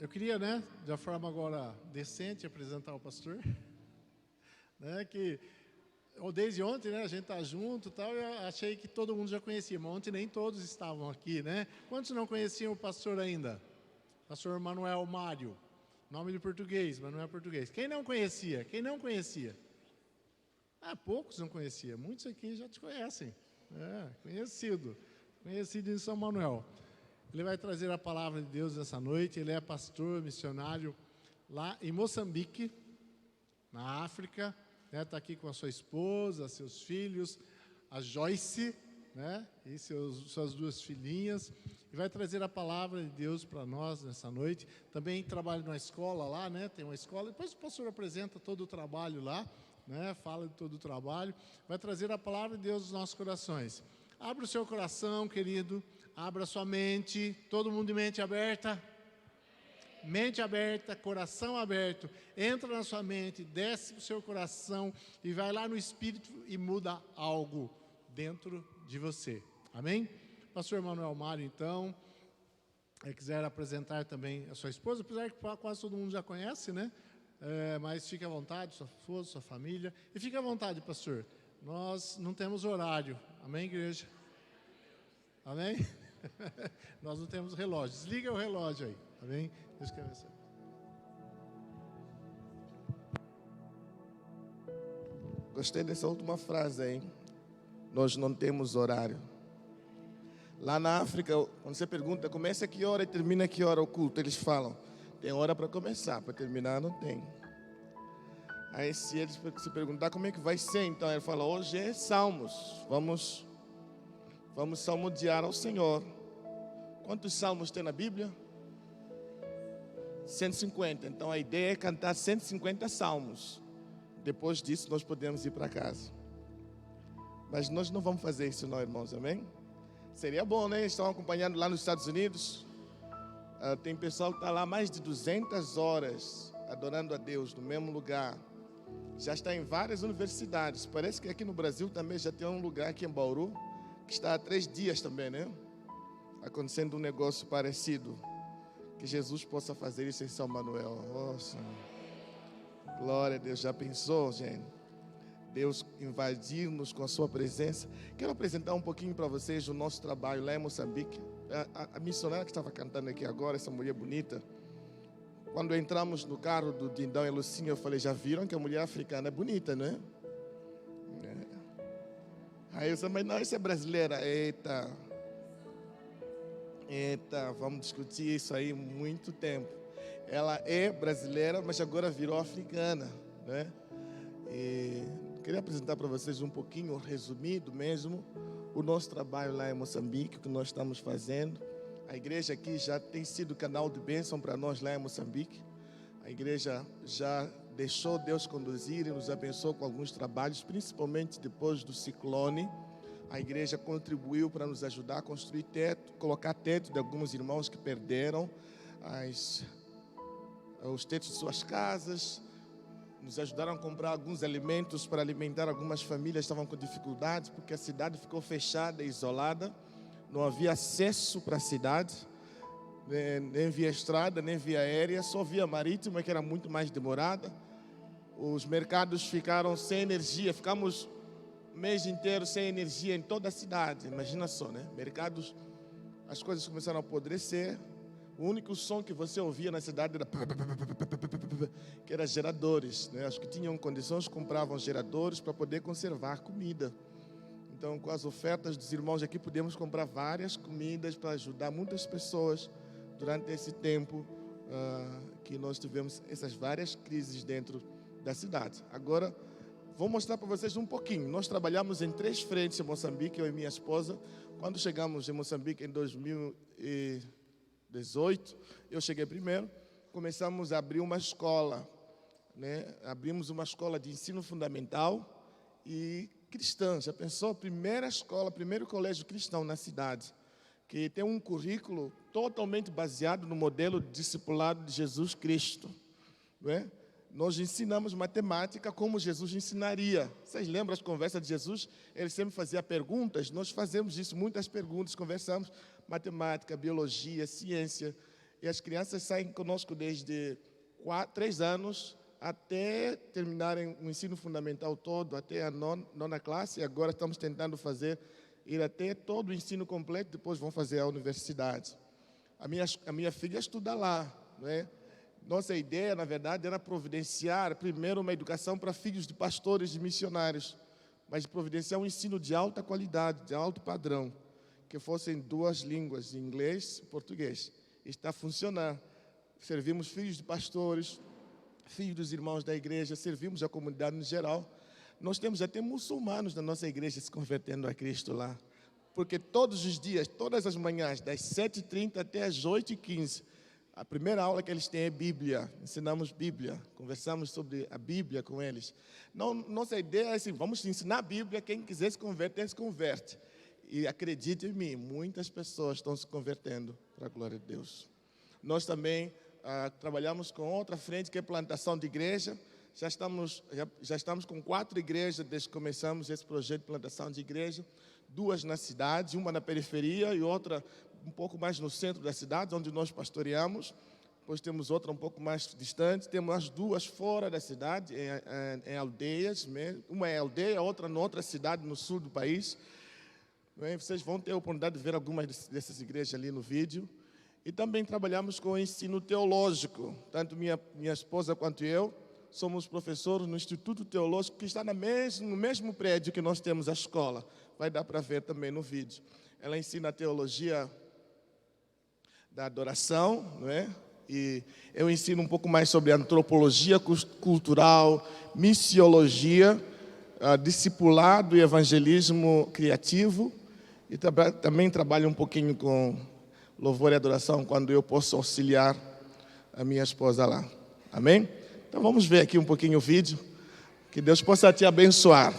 Eu queria, de uma forma agora decente, apresentar o pastor, que desde ontem, a gente está junto e tal, eu achei que todo mundo já conhecia, mas ontem nem todos estavam aqui, Quantos não conheciam o pastor ainda? Pastor Manuel Mário, nome de português, mas não é português. Quem não conhecia? Quem não conhecia? Poucos não conheciam, muitos aqui já te conhecem, conhecido em São Manuel. Ele vai trazer a palavra de Deus essa noite. Ele é pastor missionário lá em Moçambique, na África, está aqui com a sua esposa, seus filhos, a Joyce, e suas duas filhinhas, e vai trazer a palavra de Deus para nós nessa noite. Também trabalha numa escola lá, tem uma escola, depois o pastor apresenta todo o trabalho lá, fala de todo o trabalho, vai trazer a palavra de Deus nos nossos corações. Abra o seu coração, querido, abra a sua mente, todo mundo de mente aberta. Mente aberta, coração aberto, entra na sua mente, desce para o seu coração e vai lá no Espírito e muda algo dentro de você. Amém? Pastor Manuel Mário, então, quiser apresentar também a sua esposa, apesar que quase todo mundo já conhece, mas fique à vontade, sua esposa, sua família, e fique à vontade, pastor. Nós não temos horário, amém, igreja? Amém? Nós não temos relógio, desliga o relógio aí, amém? Deus que abençoe. Gostei dessa última frase aí. Nós não temos horário. Lá na África, quando você pergunta, começa a que hora e termina a que hora o culto, eles falam, tem hora para começar, para terminar não tem. Aí se eles se perguntar como é que vai ser, então ele fala, hoje é salmos, vamos salmodiar ao Senhor. Quantos salmos tem na Bíblia? 150, então a ideia é cantar 150 salmos. Depois disso nós podemos ir para casa. Mas nós não vamos fazer isso não, irmãos, amém? Seria bom, Estão acompanhando lá nos Estados Unidos. Tem pessoal que está lá mais de 200 horas adorando a Deus no mesmo lugar. Já está em várias universidades. Parece que aqui no Brasil também já tem um lugar aqui em Bauru que está há 3 dias também, acontecendo um negócio parecido. Que Jesus possa fazer isso em São Manuel. Nossa, glória a Deus. Já pensou, gente? Deus invadir-nos com a sua presença. Quero apresentar um pouquinho para vocês o nosso trabalho lá em Moçambique. A missionária que estava cantando aqui agora, essa mulher bonita. Quando entramos no carro do Dindão e Lucinha, eu falei, já viram que a mulher africana é bonita, não é? Aí eu disse, mas não, isso é brasileira. Eita, vamos discutir isso aí muito tempo. Ela é brasileira, mas agora virou africana, E queria apresentar para vocês um pouquinho, resumido mesmo, o nosso trabalho lá em Moçambique, o que nós estamos fazendo. A igreja aqui já tem sido canal de bênção para nós lá em Moçambique. A igreja já deixou Deus conduzir e nos abençoou com alguns trabalhos, principalmente depois do ciclone. A igreja contribuiu para nos ajudar a construir teto, colocar teto de alguns irmãos que perderam os tetos de suas casas. Nos ajudaram a comprar alguns alimentos para alimentar algumas famílias que estavam com dificuldades, porque a cidade ficou fechada e isolada. Não havia acesso para a cidade, nem via estrada, nem via aérea, só via marítima, que era muito mais demorada. Os mercados ficaram sem energia, ficamos o mês inteiro sem energia em toda a cidade. Imagina só, mercados, as coisas começaram a apodrecer. O único som que você ouvia na cidade era que era geradores, Os que tinham condições compravam geradores para poder conservar comida. Então, com as ofertas dos irmãos aqui, podemos comprar várias comidas para ajudar muitas pessoas durante esse tempo que nós tivemos essas várias crises dentro da cidade. Agora, vou mostrar para vocês um pouquinho. Nós trabalhamos em 3 frentes em Moçambique, eu e minha esposa. Quando chegamos em Moçambique em 2018, eu cheguei primeiro, começamos a abrir uma escola, Abrimos uma escola de ensino fundamental e cristã. Já pensou? Primeira escola, primeiro colégio cristão na cidade, que tem um currículo totalmente baseado no modelo discipulado de Jesus Cristo, Nós ensinamos matemática como Jesus ensinaria. Vocês lembram as conversas de Jesus? Ele sempre fazia perguntas. Nós fazemos isso, muitas perguntas, conversamos matemática, biologia, ciência. E as crianças saem conosco desde 3 anos até terminarem o ensino fundamental todo, até a nona classe. E agora estamos tentando ir até todo o ensino completo, depois vão fazer a universidade. A minha filha estuda lá, não é? Nossa ideia, na verdade, era providenciar primeiro uma educação para filhos de pastores e missionários, mas providenciar um ensino de alta qualidade, de alto padrão, que fossem 2 línguas, inglês e português. Está funcionando. Servimos filhos de pastores, filhos dos irmãos da igreja, servimos a comunidade no geral. Nós temos até muçulmanos na nossa igreja se convertendo a Cristo lá. Porque todos os dias, todas as manhãs, das 7h30 até as 8h15, a primeira aula que eles têm é Bíblia. Ensinamos Bíblia, conversamos sobre a Bíblia com eles. Nossa ideia é assim, vamos ensinar a Bíblia, quem quiser se converter, se converte. E acredite em mim, muitas pessoas estão se convertendo, para a glória de Deus. Nós também trabalhamos com outra frente, que é plantação de igreja. Já estamos com 4 igrejas desde que começamos esse projeto de plantação de igreja. 2 na cidade, uma na periferia e outra um pouco mais no centro da cidade, onde nós pastoreamos. Depois temos outra um pouco mais distante. Temos as 2 fora da cidade, em aldeias. Uma é aldeia, a outra noutra cidade no sul do país. Vocês vão ter a oportunidade de ver algumas dessas igrejas ali no vídeo. E também trabalhamos com o ensino teológico. Tanto minha esposa quanto eu somos professores no Instituto Teológico, que está no mesmo prédio que nós temos a escola. Vai dar para ver também no vídeo. Ela ensina a teologia da adoração, não é? E eu ensino um pouco mais sobre antropologia cultural, missiologia, discipulado e evangelismo criativo. E também trabalho um pouquinho com louvor e adoração, quando eu posso auxiliar a minha esposa lá. Amém? Então vamos ver aqui um pouquinho o vídeo. Que Deus possa te abençoar.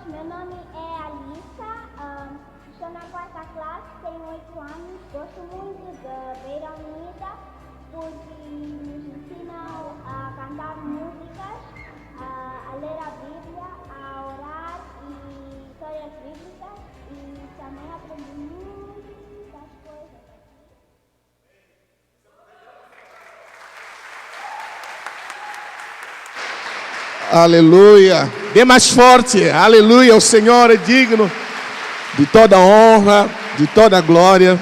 Meu nome é Alissa, estou na 4ª classe, tenho 8 anos. Gosto muito da Beira Unida porque nos ensinam a cantar músicas, a ler a Bíblia, a orar e histórias bíblicas e também aprendi muitas coisas. Aleluia. Dê mais forte. Aleluia. O Senhor é digno de toda honra, de toda glória,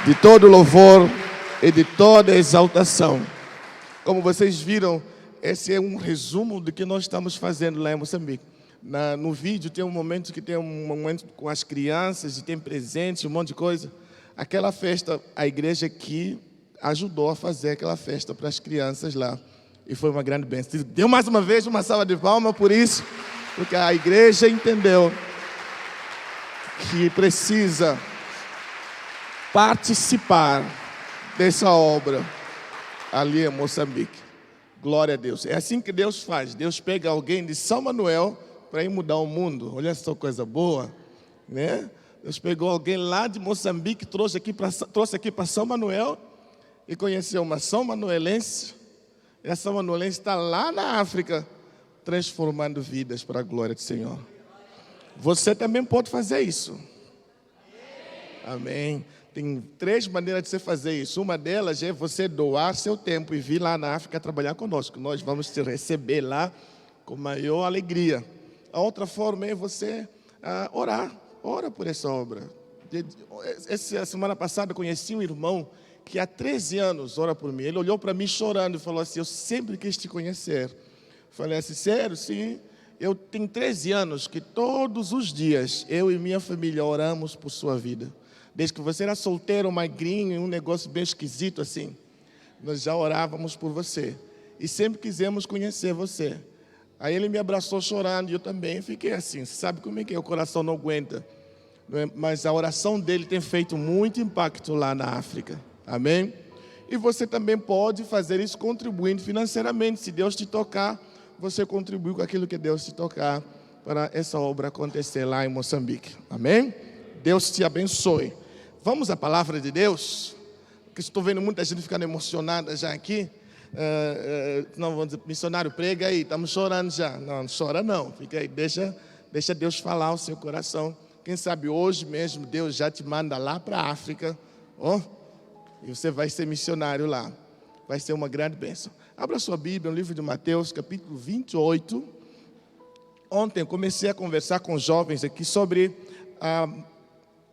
de todo louvor e de toda exaltação. Como vocês viram, esse é um resumo do que nós estamos fazendo lá em Moçambique. No vídeo tem um momento com as crianças e tem presentes, um monte de coisa. Aquela festa, a igreja aqui ajudou a fazer aquela festa para as crianças lá. E foi uma grande bênção. Deu mais uma vez uma salva de palmas por isso, porque a igreja entendeu que precisa participar dessa obra ali em Moçambique. Glória a Deus. É assim que Deus faz. Deus pega alguém de São Manuel para ir mudar o mundo. Olha só coisa boa, né? Deus pegou alguém lá de Moçambique, trouxe aqui para São Manuel e conheceu uma São Manuelense. E a São Manuelense está lá na África, transformando vidas para a glória do Senhor. Você também pode fazer isso. Amém. Tem 3 maneiras de você fazer isso. Uma delas é você doar seu tempo e vir lá na África trabalhar conosco. Nós vamos te receber lá com maior alegria. A outra forma é você orar. Ora por essa obra. Essa semana passada eu conheci um irmão que há 13 anos ora por mim. Ele olhou para mim chorando e falou assim: eu sempre quis te conhecer. Falei assim: sério? Sim. Eu tenho 13 anos que todos os dias eu e minha família oramos por sua vida. Desde que você era solteiro, magrinho, um negócio bem esquisito assim, nós já orávamos por você. E sempre quisemos conhecer você. Aí ele me abraçou chorando e eu também fiquei assim. Você sabe como é que é? O coração não aguenta. Não é? Mas a oração dele tem feito muito impacto lá na África. Amém? E você também pode fazer isso contribuindo financeiramente. Se Deus te tocar, você contribui com aquilo que Deus te tocar para essa obra acontecer lá em Moçambique. Amém? Deus te abençoe. Vamos à palavra de Deus? Porque estou vendo muita gente ficando emocionada já aqui. Não, vamos dizer, missionário, prega aí, estamos chorando já. Não chora não, fica aí, deixa Deus falar ao seu coração. Quem sabe hoje mesmo Deus já te manda lá para a África, e você vai ser missionário lá. Vai ser uma grande bênção. Abra sua Bíblia no livro de Mateus, capítulo 28. Ontem eu comecei a conversar com jovens aqui sobre a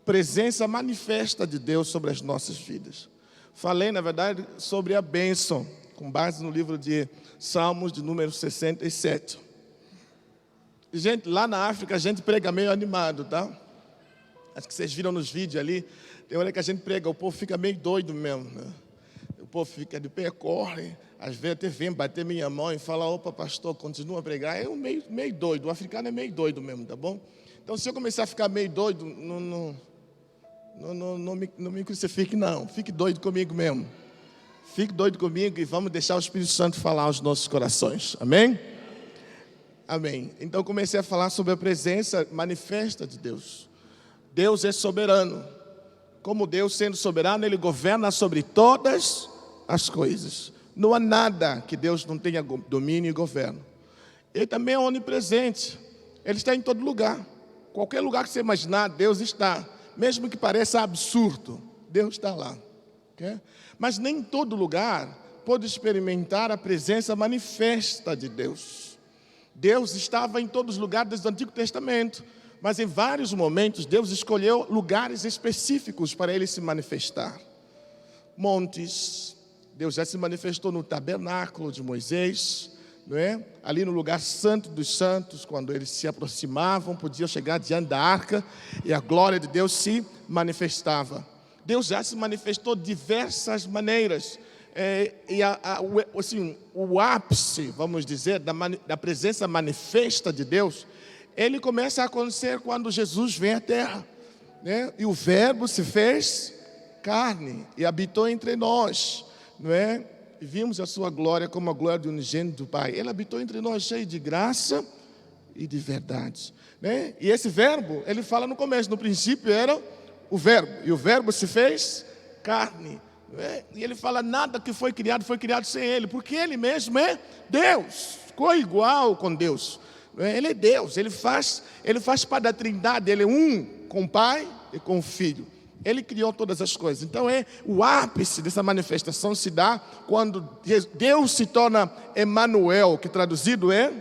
presença manifesta de Deus sobre as nossas vidas. Falei, na verdade, sobre a bênção, com base no livro de Salmos, de número 67. Gente, lá na África a gente prega meio animado, tá? Acho que vocês viram nos vídeos ali. Tem hora que a gente prega, o povo fica meio doido mesmo, né? O povo fica de pé, corre. Às vezes até vem bater minha mão e fala: opa, pastor, continua a pregar. É meio doido, o africano é meio doido mesmo, tá bom? Então, se eu começar a ficar meio doido, não me crucifique, não. Fique doido comigo mesmo. Fique doido comigo e vamos deixar o Espírito Santo falar aos nossos corações. Amém? Amém. Então, comecei a falar sobre a presença manifesta de Deus. Deus é soberano. Como Deus sendo soberano, Ele governa sobre todas as coisas. Não há nada que Deus não tenha domínio e governo. Ele também é onipresente. Ele está em todo lugar. Qualquer lugar que você imaginar, Deus está. Mesmo que pareça absurdo, Deus está lá. Okay? Mas nem em todo lugar pode experimentar a presença manifesta de Deus. Deus estava em todos os lugares do Antigo Testamento. Mas em vários momentos, Deus escolheu lugares específicos para Ele se manifestar. Montes, Deus já se manifestou no tabernáculo de Moisés, não é? Ali no lugar santo dos santos, quando eles se aproximavam, podiam chegar diante da arca e a glória de Deus se manifestava. Deus já se manifestou de diversas maneiras. O ápice, vamos dizer, da presença manifesta de Deus, ele começa a acontecer quando Jesus vem à terra, né? E o verbo se fez carne e habitou entre nós, não é? E vimos a sua glória como a glória do unigênito do Pai. Ele habitou entre nós cheio de graça e de verdade. Né? E esse verbo, ele fala no começo, no princípio era o verbo, e o verbo se fez carne. Né? E ele fala, nada que foi criado sem ele, porque ele mesmo é Deus, coigual com Deus. Ele é Deus, ele faz parte da Trindade, ele é um com o Pai e com o Filho. Ele criou todas as coisas. Então o ápice dessa manifestação se dá quando Deus se torna Emanuel, que traduzido é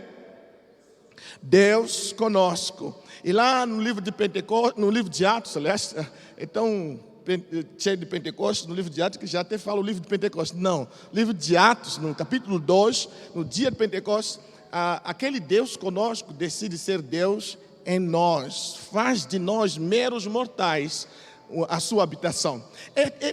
Deus conosco. E lá no livro de Pentecostes, no livro de Atos, aliás, é tão cheio de Pentecostes, no livro de Atos, que já até fala o livro de Pentecostes. Não, livro de Atos, no capítulo 2, no dia de Pentecostes, aquele Deus conosco decide ser Deus em nós, faz de nós meros mortais a sua habitação.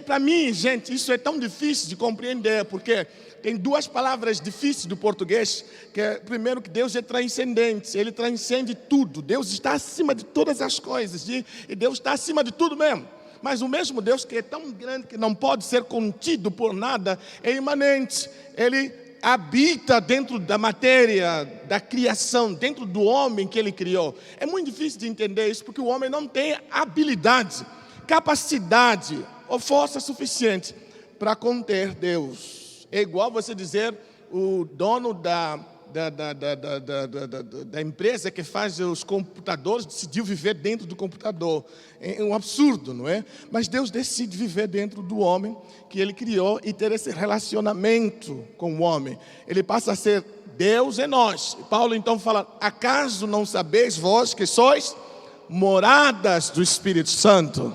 Para mim, gente, isso é tão difícil de compreender, porque tem duas palavras difíceis do português, que é, primeiro, que Deus é transcendente, Ele transcende tudo, Deus está acima de todas as coisas, e Deus está acima de tudo mesmo. Mas o mesmo Deus que é tão grande que não pode ser contido por nada, é imanente, Ele habita dentro da matéria, da criação, dentro do homem que Ele criou. É muito difícil de entender isso, porque o homem não tem habilidade, capacidade ou força suficiente para conter Deus. É igual você dizer o dono da empresa que faz os computadores decidiu viver dentro do computador. É um absurdo, não é? Mas Deus decide viver dentro do homem que Ele criou e ter esse relacionamento com o homem. Ele passa a ser Deus em nós. Paulo então fala, acaso não sabeis vós que sois moradas do Espírito Santo?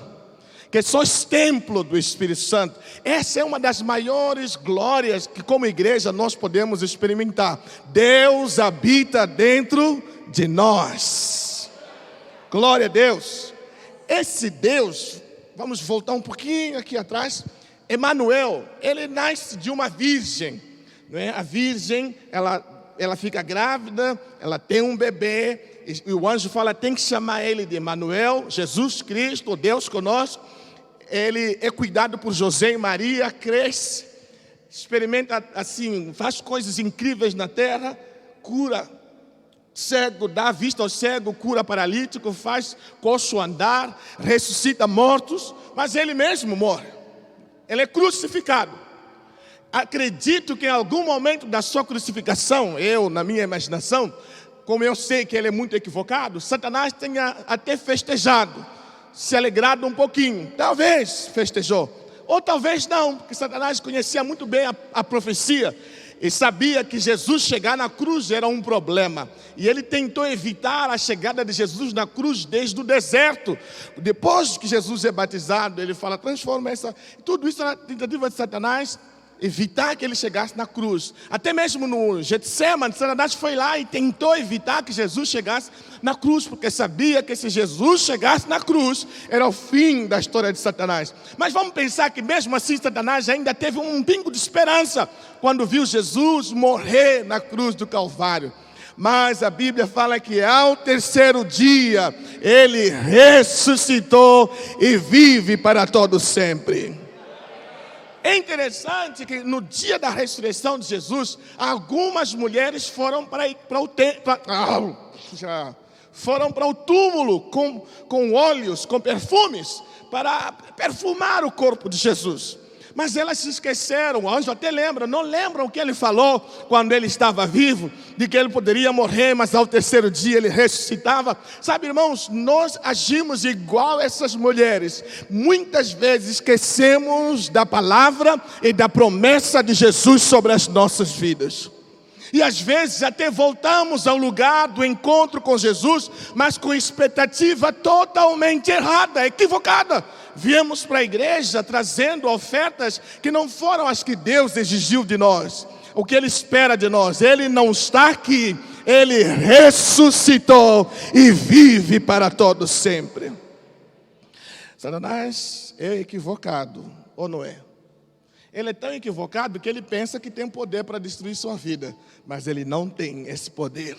Que sois templo do Espírito Santo. Essa é uma das maiores glórias que como igreja nós podemos experimentar. Deus habita dentro de nós. Glória a Deus. Esse Deus, vamos voltar um pouquinho aqui atrás. Emanuel, ele nasce de uma virgem, não é? A virgem, ela fica grávida, ela tem um bebê, e o anjo fala, tem que chamar ele de Emanuel, Jesus Cristo, Deus conosco. Ele é cuidado por José e Maria, cresce, experimenta assim, faz coisas incríveis na terra, cura cego, dá vista ao cego, cura paralítico, faz coxo andar, ressuscita mortos, mas ele mesmo morre, ele é crucificado. Acredito que em algum momento da sua crucificação, na minha imaginação, como eu sei que ele é muito equivocado, Satanás tenha até festejado, se alegrado um pouquinho, talvez festejou, ou talvez não, porque Satanás conhecia muito bem a profecia e sabia que Jesus chegar na cruz era um problema, e ele tentou evitar a chegada de Jesus na cruz desde o deserto. Depois que Jesus é batizado, ele fala, transforma tudo isso na tentativa de Satanás, evitar que ele chegasse na cruz. Até mesmo no Getsemane, Satanás foi lá e tentou evitar que Jesus chegasse na cruz, porque sabia que se Jesus chegasse na cruz, era o fim da história de Satanás. Mas vamos pensar que mesmo assim Satanás ainda teve um pingo de esperança quando viu Jesus morrer na cruz do Calvário. Mas a Bíblia fala que ao terceiro dia ele ressuscitou e vive para todo sempre. É interessante que no dia da ressurreição de Jesus, algumas mulheres foram para o túmulo com óleos, com perfumes, para perfumar o corpo de Jesus. Mas elas se esqueceram, o anjo até lembra, não lembram o que ele falou quando ele estava vivo, de que ele poderia morrer, mas ao terceiro dia ele ressuscitava. Sabe, irmãos, nós agimos igual essas mulheres. Muitas vezes esquecemos da palavra e da promessa de Jesus sobre as nossas vidas. E às vezes até voltamos ao lugar do encontro com Jesus, mas com expectativa totalmente errada, equivocada. Viemos para a igreja trazendo ofertas que não foram as que Deus exigiu de nós, o que Ele espera de nós. Ele não está aqui, Ele ressuscitou e vive para todo sempre. Satanás é equivocado, ou não é? Ele é tão equivocado que ele pensa que tem poder para destruir sua vida, mas ele não tem esse poder.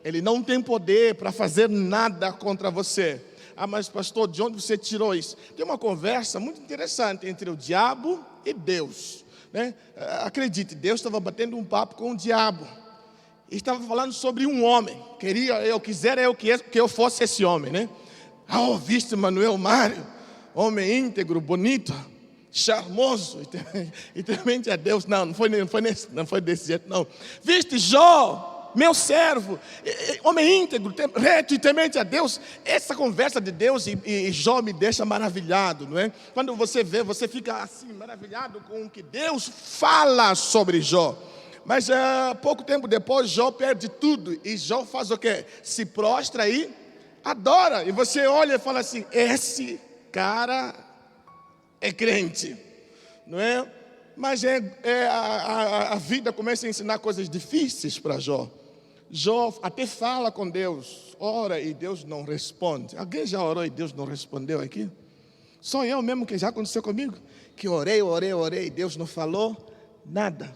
Ele não tem poder para fazer nada contra você. Ah, mas pastor, de onde você tirou isso? Tem uma conversa muito interessante entre o diabo e Deus, né? Acredite, Deus estava batendo um papo com o diabo. E estava falando sobre um homem. Quisera eu que eu fosse esse homem, né? Viste Manuel Mário, homem íntegro, bonito, charmoso, e temente a Deus. Não foi desse jeito, não. Viste Jó, meu servo, homem íntegro, reto e temente a Deus. Essa conversa de Deus e Jó me deixa maravilhado, não é? Quando você vê, você fica assim, maravilhado com o que Deus fala sobre Jó. Mas pouco tempo depois, Jó perde tudo. E Jó faz o quê? Se prostra e adora. E você olha e fala assim, esse cara é crente, não é? Mas a vida começa a ensinar coisas difíceis para Jó. Jó até fala com Deus, ora e Deus não responde. Alguém já orou e Deus não respondeu aqui? Só eu mesmo que já aconteceu comigo, que orei e Deus não falou nada.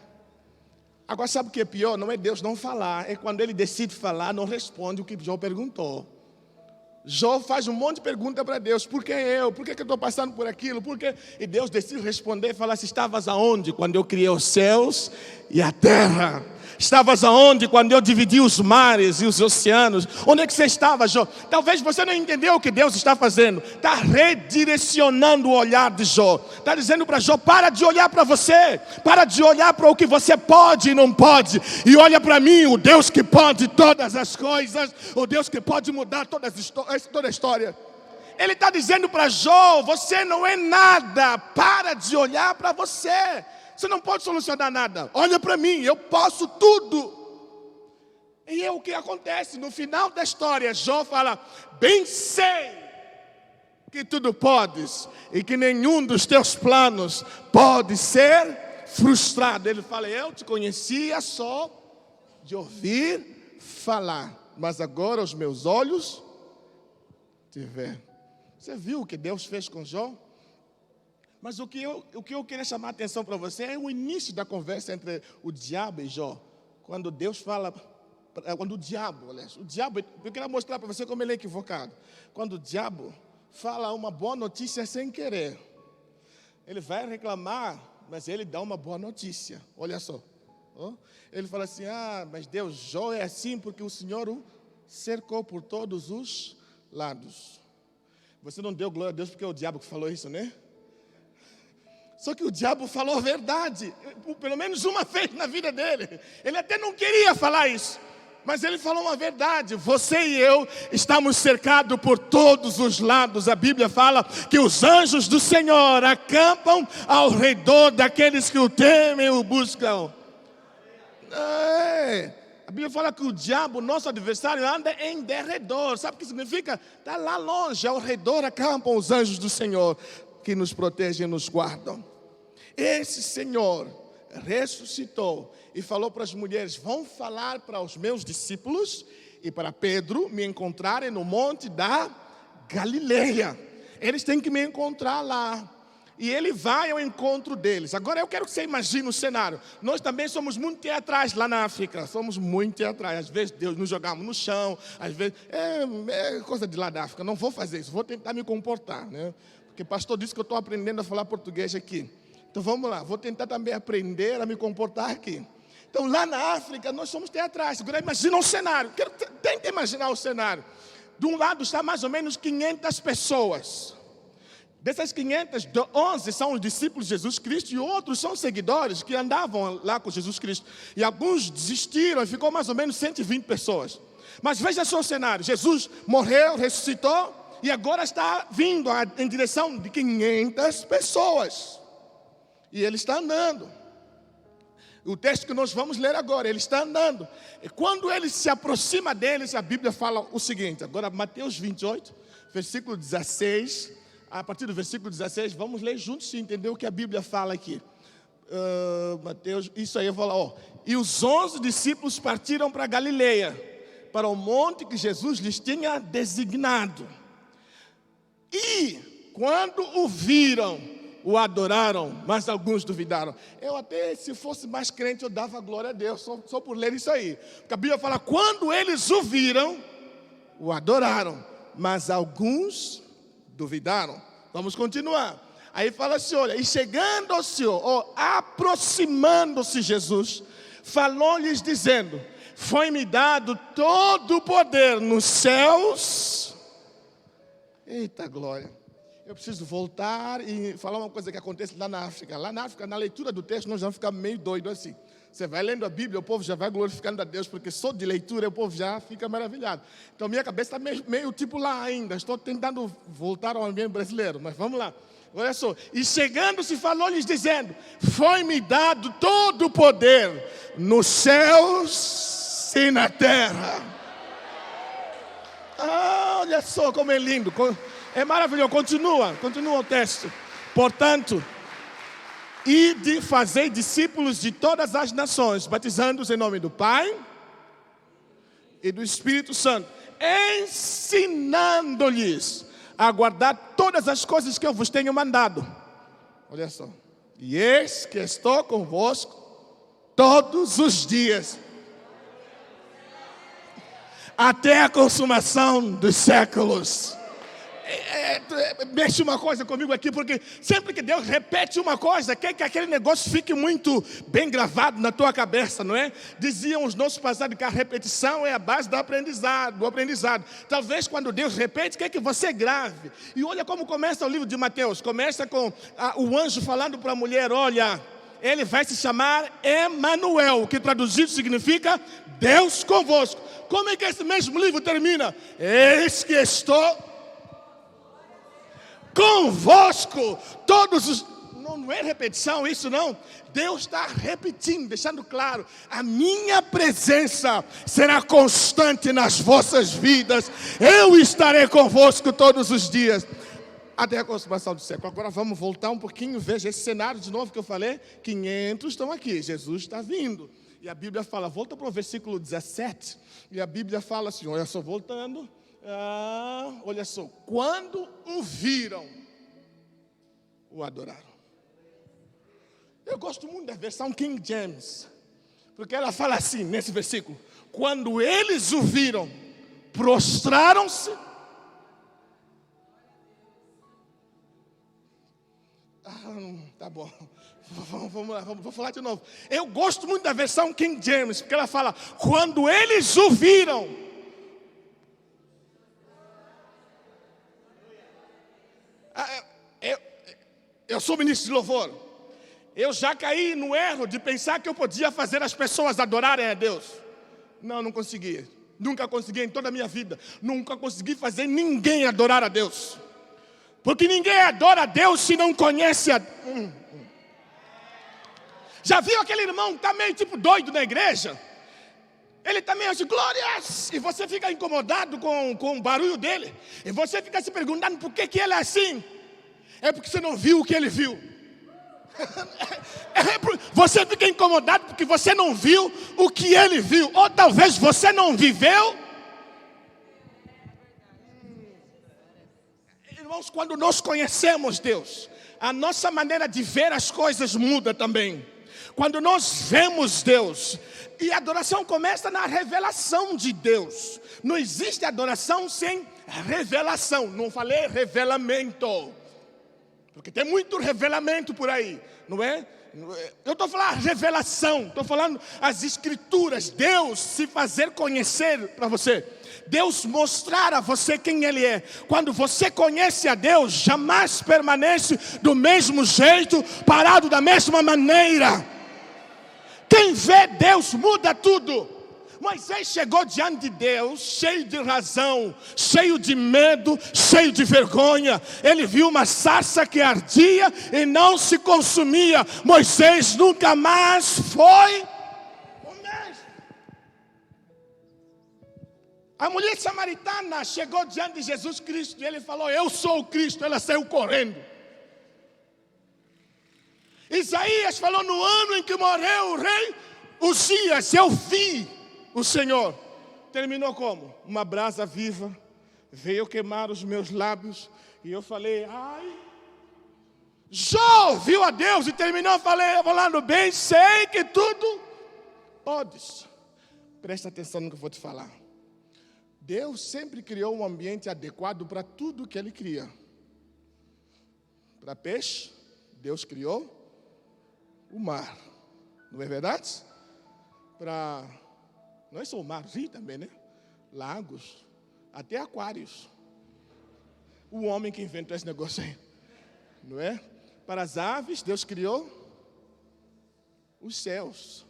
Agora sabe o que é pior? Não é Deus não falar, é quando Ele decide falar, não responde o que Jó perguntou. Jó faz um monte de perguntas para Deus. Por que eu? Por que eu estou passando por aquilo? Por que? E Deus decide responder e falar assim, estavas aonde quando eu criei os céus e a terra? Estavas aonde quando eu dividi os mares e os oceanos? Onde é que você estava, Jó? Talvez você não entendeu o que Deus está fazendo. Está redirecionando o olhar de Jó. Está dizendo para Jó, para de olhar para você. Para de olhar para o que você pode e não pode. E olha para mim, o Deus que pode todas as coisas. O Deus que pode mudar toda a história. Ele está dizendo para Jó, você não é nada. Para de olhar para você. Você não pode solucionar nada. Olha para mim, eu posso tudo. E é o que acontece. No final da história, Jó fala, bem sei que tudo podes. E que nenhum dos teus planos pode ser frustrado. Ele fala, eu te conhecia só de ouvir falar. Mas agora os meus olhos te veem. Você viu o que Deus fez com Jó? Mas o que eu queria chamar a atenção para você é o início da conversa entre o diabo e Jó. Quando Deus fala, quando o diabo, eu queria mostrar para você como ele é equivocado. Quando o diabo fala uma boa notícia sem querer, ele vai reclamar, mas ele dá uma boa notícia. Olha só. Ele fala assim, mas Deus, Jó é assim porque o Senhor o cercou por todos os lados. Você não deu glória a Deus porque é o diabo que falou isso, né? Só que o diabo falou a verdade, pelo menos uma vez na vida dele. Ele até não queria falar isso, mas ele falou uma verdade. Você e eu estamos cercados por todos os lados. A Bíblia fala que os anjos do Senhor acampam ao redor daqueles que o temem e o buscam. A Bíblia fala que o diabo, nosso adversário, anda em derredor. Sabe o que significa? Está lá longe, ao redor acampam os anjos do Senhor, que nos protegem e nos guardam. Esse Senhor ressuscitou e falou para as mulheres, vão falar para os meus discípulos e para Pedro me encontrarem no monte da Galileia. Eles têm que me encontrar lá. E ele vai ao encontro deles. Agora eu quero que você imagine o cenário. Nós também somos muito teatrais lá na África. Somos muito teatrais. Às vezes Deus nos jogamos no chão. Às vezes é coisa de lá da África. Não vou fazer isso. Vou tentar me comportar, né? Porque o pastor disse que eu estou aprendendo a falar português aqui. Então vamos lá. Vou tentar também aprender a me comportar aqui. Então lá na África nós somos teatrais. Agora imagina um cenário. Tenta imaginar o cenário. De um lado está mais ou menos 500 pessoas. Dessas 500, 11 são os discípulos de Jesus Cristo e outros são seguidores que andavam lá com Jesus Cristo. E alguns desistiram e ficou mais ou menos 120 pessoas. Mas veja só o cenário. Jesus morreu, ressuscitou e agora está vindo em direção de 500 pessoas. E ele está andando. O texto que nós vamos ler agora, ele está andando. E quando ele se aproxima deles, a Bíblia fala o seguinte. Agora Mateus 28, versículo 16... A partir do versículo 16, vamos ler juntos e entender o que a Bíblia fala aqui. Mateus, isso aí eu vou lá. E os 11 discípulos partiram para Galileia, para o monte que Jesus lhes tinha designado. E quando o viram, o adoraram, mas alguns duvidaram. Eu até, se fosse mais crente, eu dava glória a Deus, só por ler isso aí. Porque a Bíblia fala, quando eles o viram, o adoraram, mas alguns duvidaram. Vamos continuar. Aí fala assim, olha, e chegando ao Senhor, aproximando-se Jesus, falou-lhes dizendo, foi-me dado todo o poder nos céus. Eita glória. Eu preciso voltar e falar uma coisa que acontece lá na África. Lá na África, na leitura do texto, nós vamos ficar meio doido assim. Você vai lendo a Bíblia, o povo já vai glorificando a Deus, porque só de leitura o povo já fica maravilhado. Então minha cabeça está meio tipo lá ainda. Estou tentando voltar ao ambiente brasileiro, mas vamos lá. Olha só. E chegando-se falou-lhes dizendo: foi-me dado todo o poder nos céus e na terra. Ah, olha só como é lindo. É maravilhoso. Continua o texto. Portanto, ide fazer discípulos de todas as nações, batizando-os em nome do Pai e do Espírito Santo, ensinando-lhes a guardar todas as coisas que eu vos tenho mandado. Olha só. E eis que estou convosco todos os dias, até a consumação dos séculos. Mexe uma coisa comigo aqui, porque sempre que Deus repete uma coisa, quer que aquele negócio fique muito bem gravado na tua cabeça, não é? Diziam os nossos passados que a repetição é a base do aprendizado. Talvez quando Deus repete, quer que você grave. E olha como começa o livro de Mateus. Começa com o anjo falando para a mulher: olha, ele vai se chamar Emanuel, que traduzido significa Deus convosco. Como é que esse mesmo livro termina? Eis que estou convosco todos os... Não é repetição isso não. Deus está repetindo, deixando claro: a minha presença será constante nas vossas vidas. Eu estarei convosco todos os dias, até a consumação do século. Agora vamos voltar um pouquinho. Veja esse cenário de novo que eu falei. 500 estão aqui, Jesus está vindo. E a Bíblia fala, volta para o versículo 17. E a Bíblia fala assim, olha só, voltando. Olha só, quando o viram, o adoraram. Eu gosto muito da versão King James, porque ela fala assim nesse versículo: quando eles o viram, prostraram-se. Tá bom, vamos lá, vou falar de novo. Eu gosto muito da versão King James, porque ela fala: quando eles o viram, eu sou ministro de louvor. Eu já caí no erro de pensar que eu podia fazer as pessoas adorarem a Deus. Não conseguia. Nunca consegui em toda a minha vida. Nunca consegui fazer ninguém adorar a Deus. Porque ninguém adora a Deus se não conhece a... Já viu aquele irmão que está meio tipo doido na igreja? Ele está meio assim, glórias! E você fica incomodado com o barulho dele. E você fica se perguntando por que ele é assim. É porque você não viu o que ele viu. Você fica incomodado porque você não viu o que ele viu. Ou talvez você não viveu. Irmãos, quando nós conhecemos Deus, a nossa maneira de ver as coisas muda também. Quando nós vemos Deus, e a adoração começa na revelação de Deus. Não existe adoração sem revelação. Não falei revelamento, porque tem muito revelamento por aí, não é? Eu estou falando revelação, estou falando as escrituras. Deus se fazer conhecer para você, Deus mostrar a você quem Ele é. Quando você conhece a Deus, jamais permanece do mesmo jeito, parado da mesma maneira. Quem vê Deus muda tudo. Moisés chegou diante de Deus cheio de razão, cheio de medo, cheio de vergonha. Ele viu uma sarça que ardia e não se consumia. Moisés nunca mais foi o mesmo. A mulher samaritana chegou diante de Jesus Cristo e ele falou: eu sou o Cristo. Ela saiu correndo. Isaías falou: no ano em que morreu o rei Uzias, eu vi o Senhor. Terminou como? Uma brasa viva veio queimar os meus lábios. E eu falei: ai. Jó viu a Deus e terminou falando: bem, sei que tudo podes. Presta atenção no que eu vou te falar. Deus sempre criou um ambiente adequado para tudo que Ele cria. Para peixe, Deus criou o mar. Não é verdade? Para Não é só o mar, rio também, né? Lagos, até aquários. O homem que inventou esse negócio aí, não é? Para as aves, Deus criou os céus.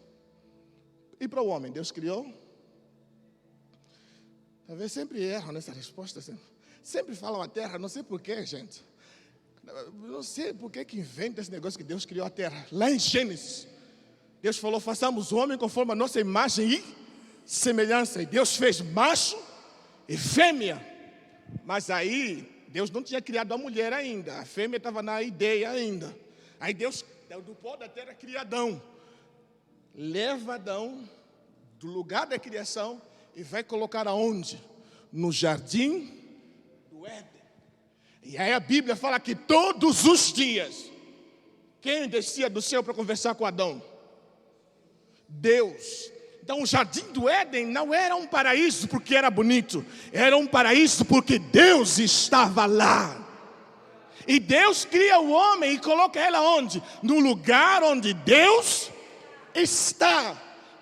E para o homem, Deus criou? Talvez sempre erram nessa resposta. Sempre falam a terra, não sei porquê, gente. Não sei por que inventa esse negócio que Deus criou a terra. Lá em Gênesis, Deus falou, façamos o homem conforme a nossa imagem e semelhança. E Deus fez macho e fêmea. Mas aí, Deus não tinha criado a mulher ainda. A fêmea estava na ideia ainda. Aí Deus, do pó da terra, cria Adão. Leva Adão do lugar da criação e vai colocar aonde? No jardim do Éden. E aí a Bíblia fala que todos os dias, quem descia do céu para conversar com Adão? Deus. Então o jardim do Éden não era um paraíso porque era bonito, era um paraíso porque Deus estava lá. E Deus cria o homem e coloca ele onde? No lugar onde Deus está.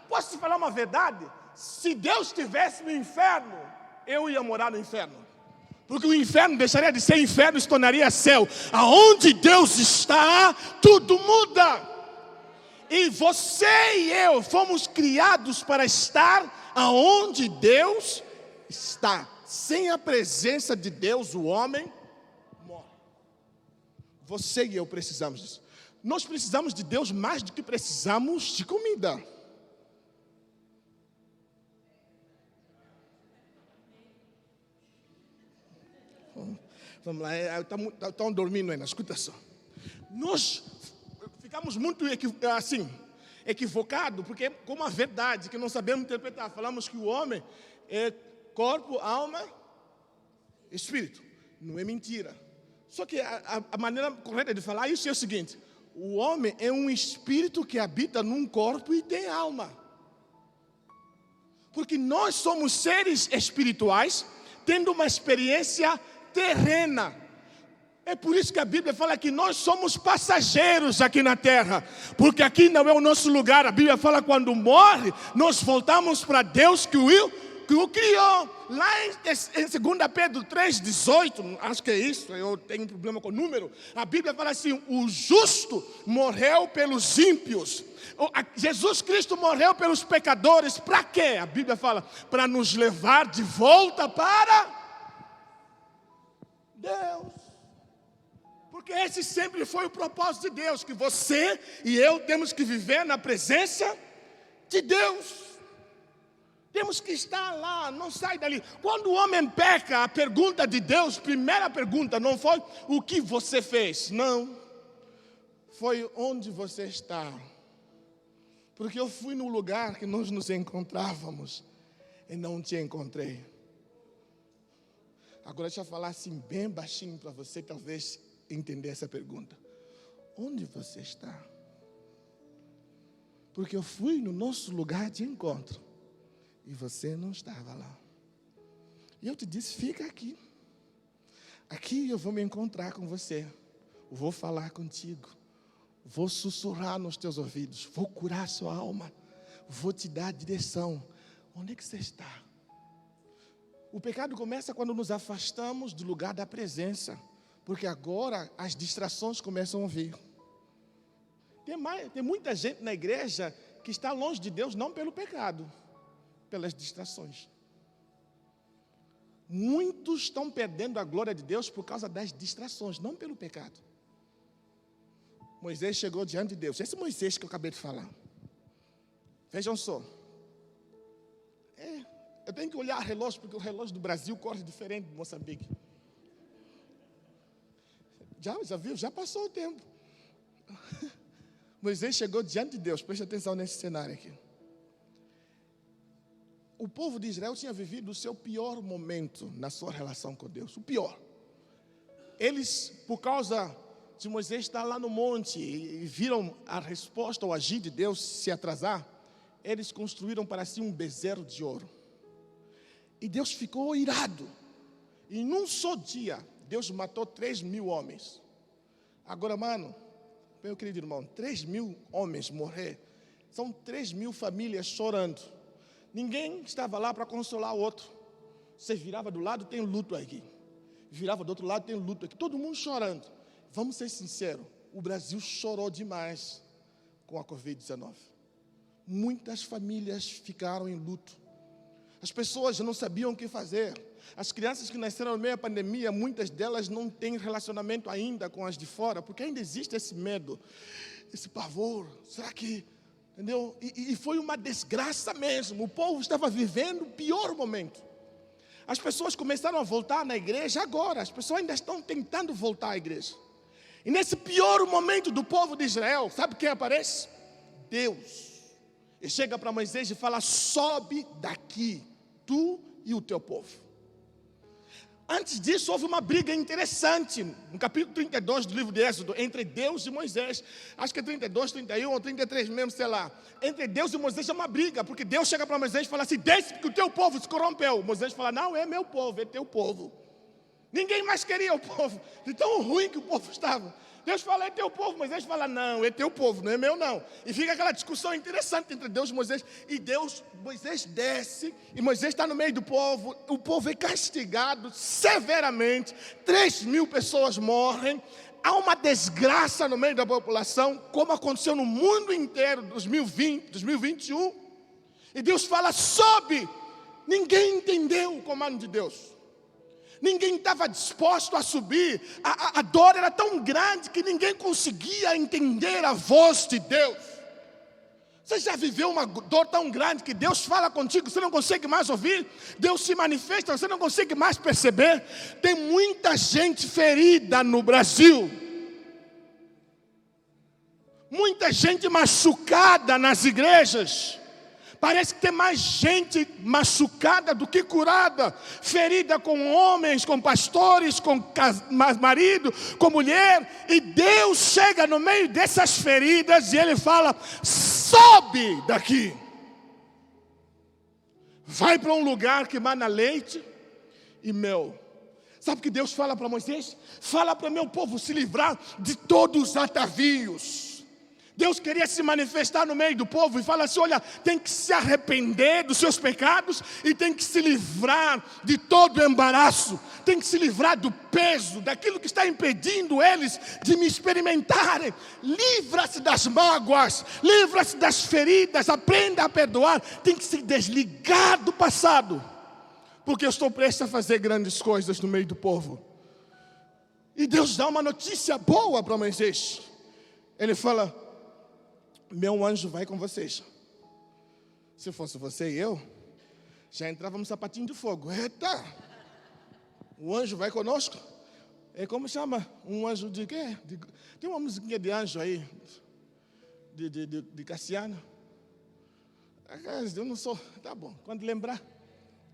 Posso te falar uma verdade? Se Deus estivesse no inferno, eu ia morar no inferno. Porque o inferno deixaria de ser inferno e se tornaria céu. Aonde Deus está, tudo muda. E você e eu fomos criados para estar aonde Deus está. Sem a presença de Deus, o homem morre. Você e eu precisamos disso. Nós precisamos de Deus mais do que precisamos de comida. Vamos lá, estão dormindo ainda, escuta só. Nós ficamos muito equivocados, porque como a verdade que não sabemos interpretar, falamos que o homem é corpo, alma, espírito. Não é mentira. Só que a maneira correta de falar isso é o seguinte: o homem é um espírito que habita num corpo e tem alma. Porque nós somos seres espirituais, tendo uma experiência terrena. É por isso que a Bíblia fala que nós somos passageiros aqui na terra, porque aqui não é o nosso lugar. A Bíblia fala que quando morre, nós voltamos para Deus que o criou. Lá em 2 Pedro 3,18, acho que é isso, eu tenho problema com o número. A Bíblia fala assim: o justo morreu pelos ímpios. Jesus Cristo morreu pelos pecadores. Para quê? A Bíblia fala, para nos levar de volta para Deus. Porque esse sempre foi o propósito de Deus, que você e eu temos que viver na presença de Deus. Temos que estar lá, não sai dali. Quando o homem peca, a pergunta de Deus, primeira pergunta, não foi o que você fez, não. Foi onde você está. Porque eu fui no lugar que nós nos encontrávamos e não te encontrei. Agora deixa eu falar assim bem baixinho para você talvez entender essa pergunta. Onde você está? Porque eu fui no nosso lugar de encontro e você não estava lá. E eu te disse, fica aqui. Aqui eu vou me encontrar com você. Vou falar contigo. Vou sussurrar nos teus ouvidos. Vou curar sua alma. Vou te dar direção. Onde é que você está? O pecado começa quando nos afastamos do lugar da presença. Porque agora as distrações começam a vir. Tem muita gente na igreja que está longe de Deus, não pelo pecado, pelas distrações. Muitos estão perdendo a glória de Deus por causa das distrações, não pelo pecado. Moisés chegou diante de Deus. Esse Moisés que eu acabei de falar. Vejam só. Eu tenho que olhar o relógio, porque o relógio do Brasil corre diferente de Moçambique. Já viu? Já passou o tempo. Moisés chegou diante de Deus. Preste atenção nesse cenário aqui. O povo de Israel tinha vivido o seu pior momento na sua relação com Deus. O pior. Eles, por causa de Moisés estar lá no monte e viram a resposta ao agir de Deus se atrasar, eles construíram para si um bezerro de ouro. E Deus ficou irado. E num só dia, Deus matou 3.000 homens. Agora, mano, meu querido irmão, 3.000 homens morrer, são 3.000 famílias chorando. Ninguém estava lá para consolar o outro. Você virava do lado, tem luto aqui. Virava do outro lado, tem luto aqui. Todo mundo chorando. Vamos ser sinceros, o Brasil chorou demais com a Covid-19. Muitas famílias ficaram em luto. As pessoas já não sabiam o que fazer. As crianças que nasceram no meio da pandemia, muitas delas não têm relacionamento ainda com as de fora, porque ainda existe esse medo, esse pavor. Será que... Entendeu? E foi uma desgraça mesmo. O povo estava vivendo o pior momento. As pessoas começaram a voltar na igreja agora. As pessoas ainda estão tentando voltar à igreja. E nesse pior momento do povo de Israel, sabe quem aparece? Deus. E chega para Moisés e fala: sobe daqui, tu e o teu povo. Antes disso, houve uma briga interessante, no capítulo 32 do livro de Êxodo, entre Deus e Moisés. Acho que é 32, 31 ou 33 mesmo, sei lá. Entre Deus e Moisés é uma briga, porque Deus chega para Moisés e fala assim: desce porque o teu povo se corrompeu. Moisés fala: não, é meu povo, é teu povo. Ninguém mais queria o povo, de tão ruim que o povo estava. Deus fala: é teu povo. Moisés fala: não, é teu povo, não é meu não. E fica aquela discussão interessante entre Deus e Moisés. E Moisés desce, e Moisés está no meio do povo. O povo é castigado severamente. 3.000 pessoas morrem. Há uma desgraça no meio da população, como aconteceu no mundo inteiro, 2020, 2021. E Deus fala: sobe. Ninguém entendeu o comando de Deus. Ninguém estava disposto a subir. A dor era tão grande que ninguém conseguia entender a voz de Deus. Você já viveu uma dor tão grande que Deus fala contigo, você não consegue mais ouvir? Deus se manifesta, você não consegue mais perceber? Tem muita gente ferida no Brasil. Muita gente machucada nas igrejas. Parece que tem mais gente machucada do que curada, ferida com homens, com pastores, com marido, com mulher. E Deus chega no meio dessas feridas e Ele fala: sobe daqui. Vai para um lugar que mana leite e mel. Sabe o que Deus fala para Moisés? Fala para o meu povo se livrar de todos os atavios. Deus queria se manifestar no meio do povo e fala assim: olha, tem que se arrepender dos seus pecados e tem que se livrar de todo o embaraço, tem que se livrar do peso, daquilo que está impedindo eles de me experimentarem. Livra-se das mágoas, livra-se das feridas, aprenda a perdoar. Tem que se desligar do passado, porque eu estou prestes a fazer grandes coisas no meio do povo. E Deus dá uma notícia boa para Moisés. Ele fala: meu anjo vai com vocês. Se fosse você e eu, já entrávamos no sapatinho de fogo. Eita! O anjo vai conosco. É como chama? Um anjo de quê? Tem uma musiquinha de anjo aí, de Cassiano. Eu não sou, tá bom. Quando lembrar,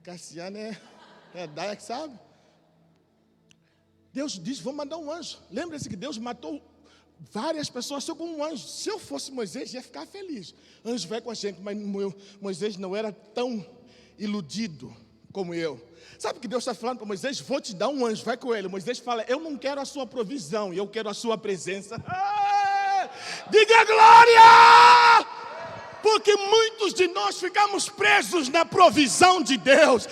Cassiano é Daia que sabe. Deus diz: vou mandar um anjo. Lembra-se que Deus matou várias pessoas só com um anjo. Se eu fosse Moisés, ia ficar feliz. Anjo vai com a gente, mas Moisés não era tão iludido como eu. Sabe o que Deus está falando para Moisés? Vou te dar um anjo, vai com ele. Moisés fala: eu não quero a sua provisão, eu quero a sua presença. Diga glória! Porque muitos de nós ficamos presos na provisão de Deus.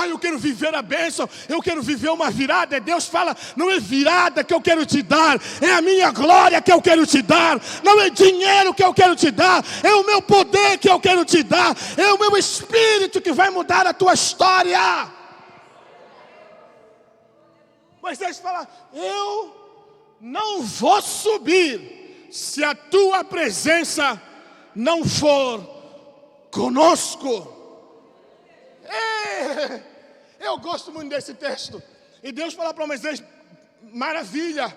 Eu quero viver a bênção, eu quero viver uma virada. Deus fala: não é virada que eu quero te dar, é a minha glória que eu quero te dar. Não é dinheiro que eu quero te dar, é o meu poder que eu quero te dar, é o meu espírito que vai mudar a tua história. Moisés fala: eu não vou subir se a tua presença não for conosco. Eu gosto muito desse texto. E Deus fala para Moisés: maravilha,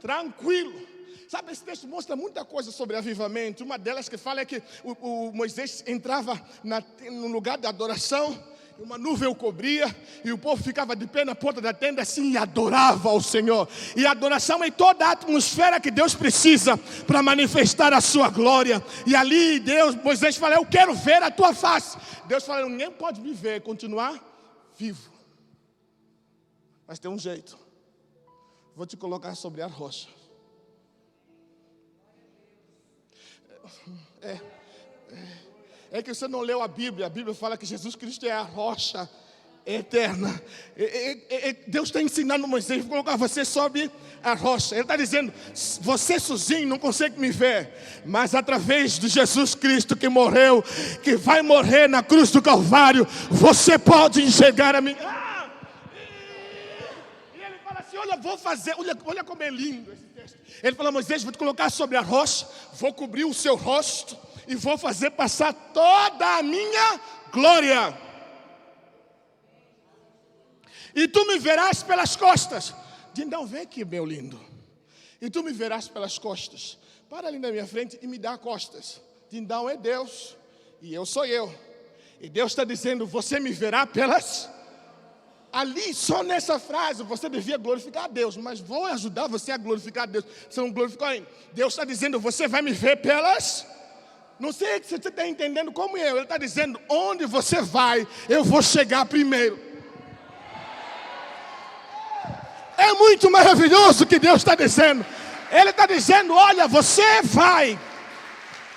tranquilo. Sabe, esse texto mostra muita coisa sobre avivamento. Uma delas que fala é que o Moisés entrava no lugar da adoração, uma nuvem o cobria, e o povo ficava de pé na porta da tenda assim e adorava ao Senhor. E a adoração é toda a atmosfera que Deus precisa para manifestar a sua glória. E ali Moisés fala: eu quero ver a tua face. Deus fala: ninguém pode me ver, continuar vivo. Mas tem um jeito. Vou te colocar sobre a rocha. É que você não leu a Bíblia fala que Jesus Cristo é a rocha eterna. Deus está ensinando Moisés, vou colocar você sobre a rocha. Ele está dizendo, você sozinho não consegue me ver, mas através de Jesus Cristo que morreu, que vai morrer na cruz do Calvário, você pode enxergar a mim. E ele fala assim, olha, vou fazer, olha como é lindo esse texto. Ele fala, Moisés, vou te colocar sobre a rocha, vou cobrir o seu rosto e vou fazer passar toda a minha glória. E tu me verás pelas costas. Dindão, vem aqui, meu lindo. E tu me verás pelas costas. Para ali na minha frente e me dá costas. Dindão é Deus e eu sou eu. E Deus está dizendo, você me verá pelas... Ali, só nessa frase, você devia glorificar a Deus. Mas vou ajudar você a glorificar a Deus. Você não glorificou ainda. Deus está dizendo, você vai me ver pelas... Não sei se você está entendendo como eu. Ele está dizendo, onde você vai, eu vou chegar primeiro. É muito maravilhoso o que Deus está dizendo. Ele está dizendo, olha, você vai,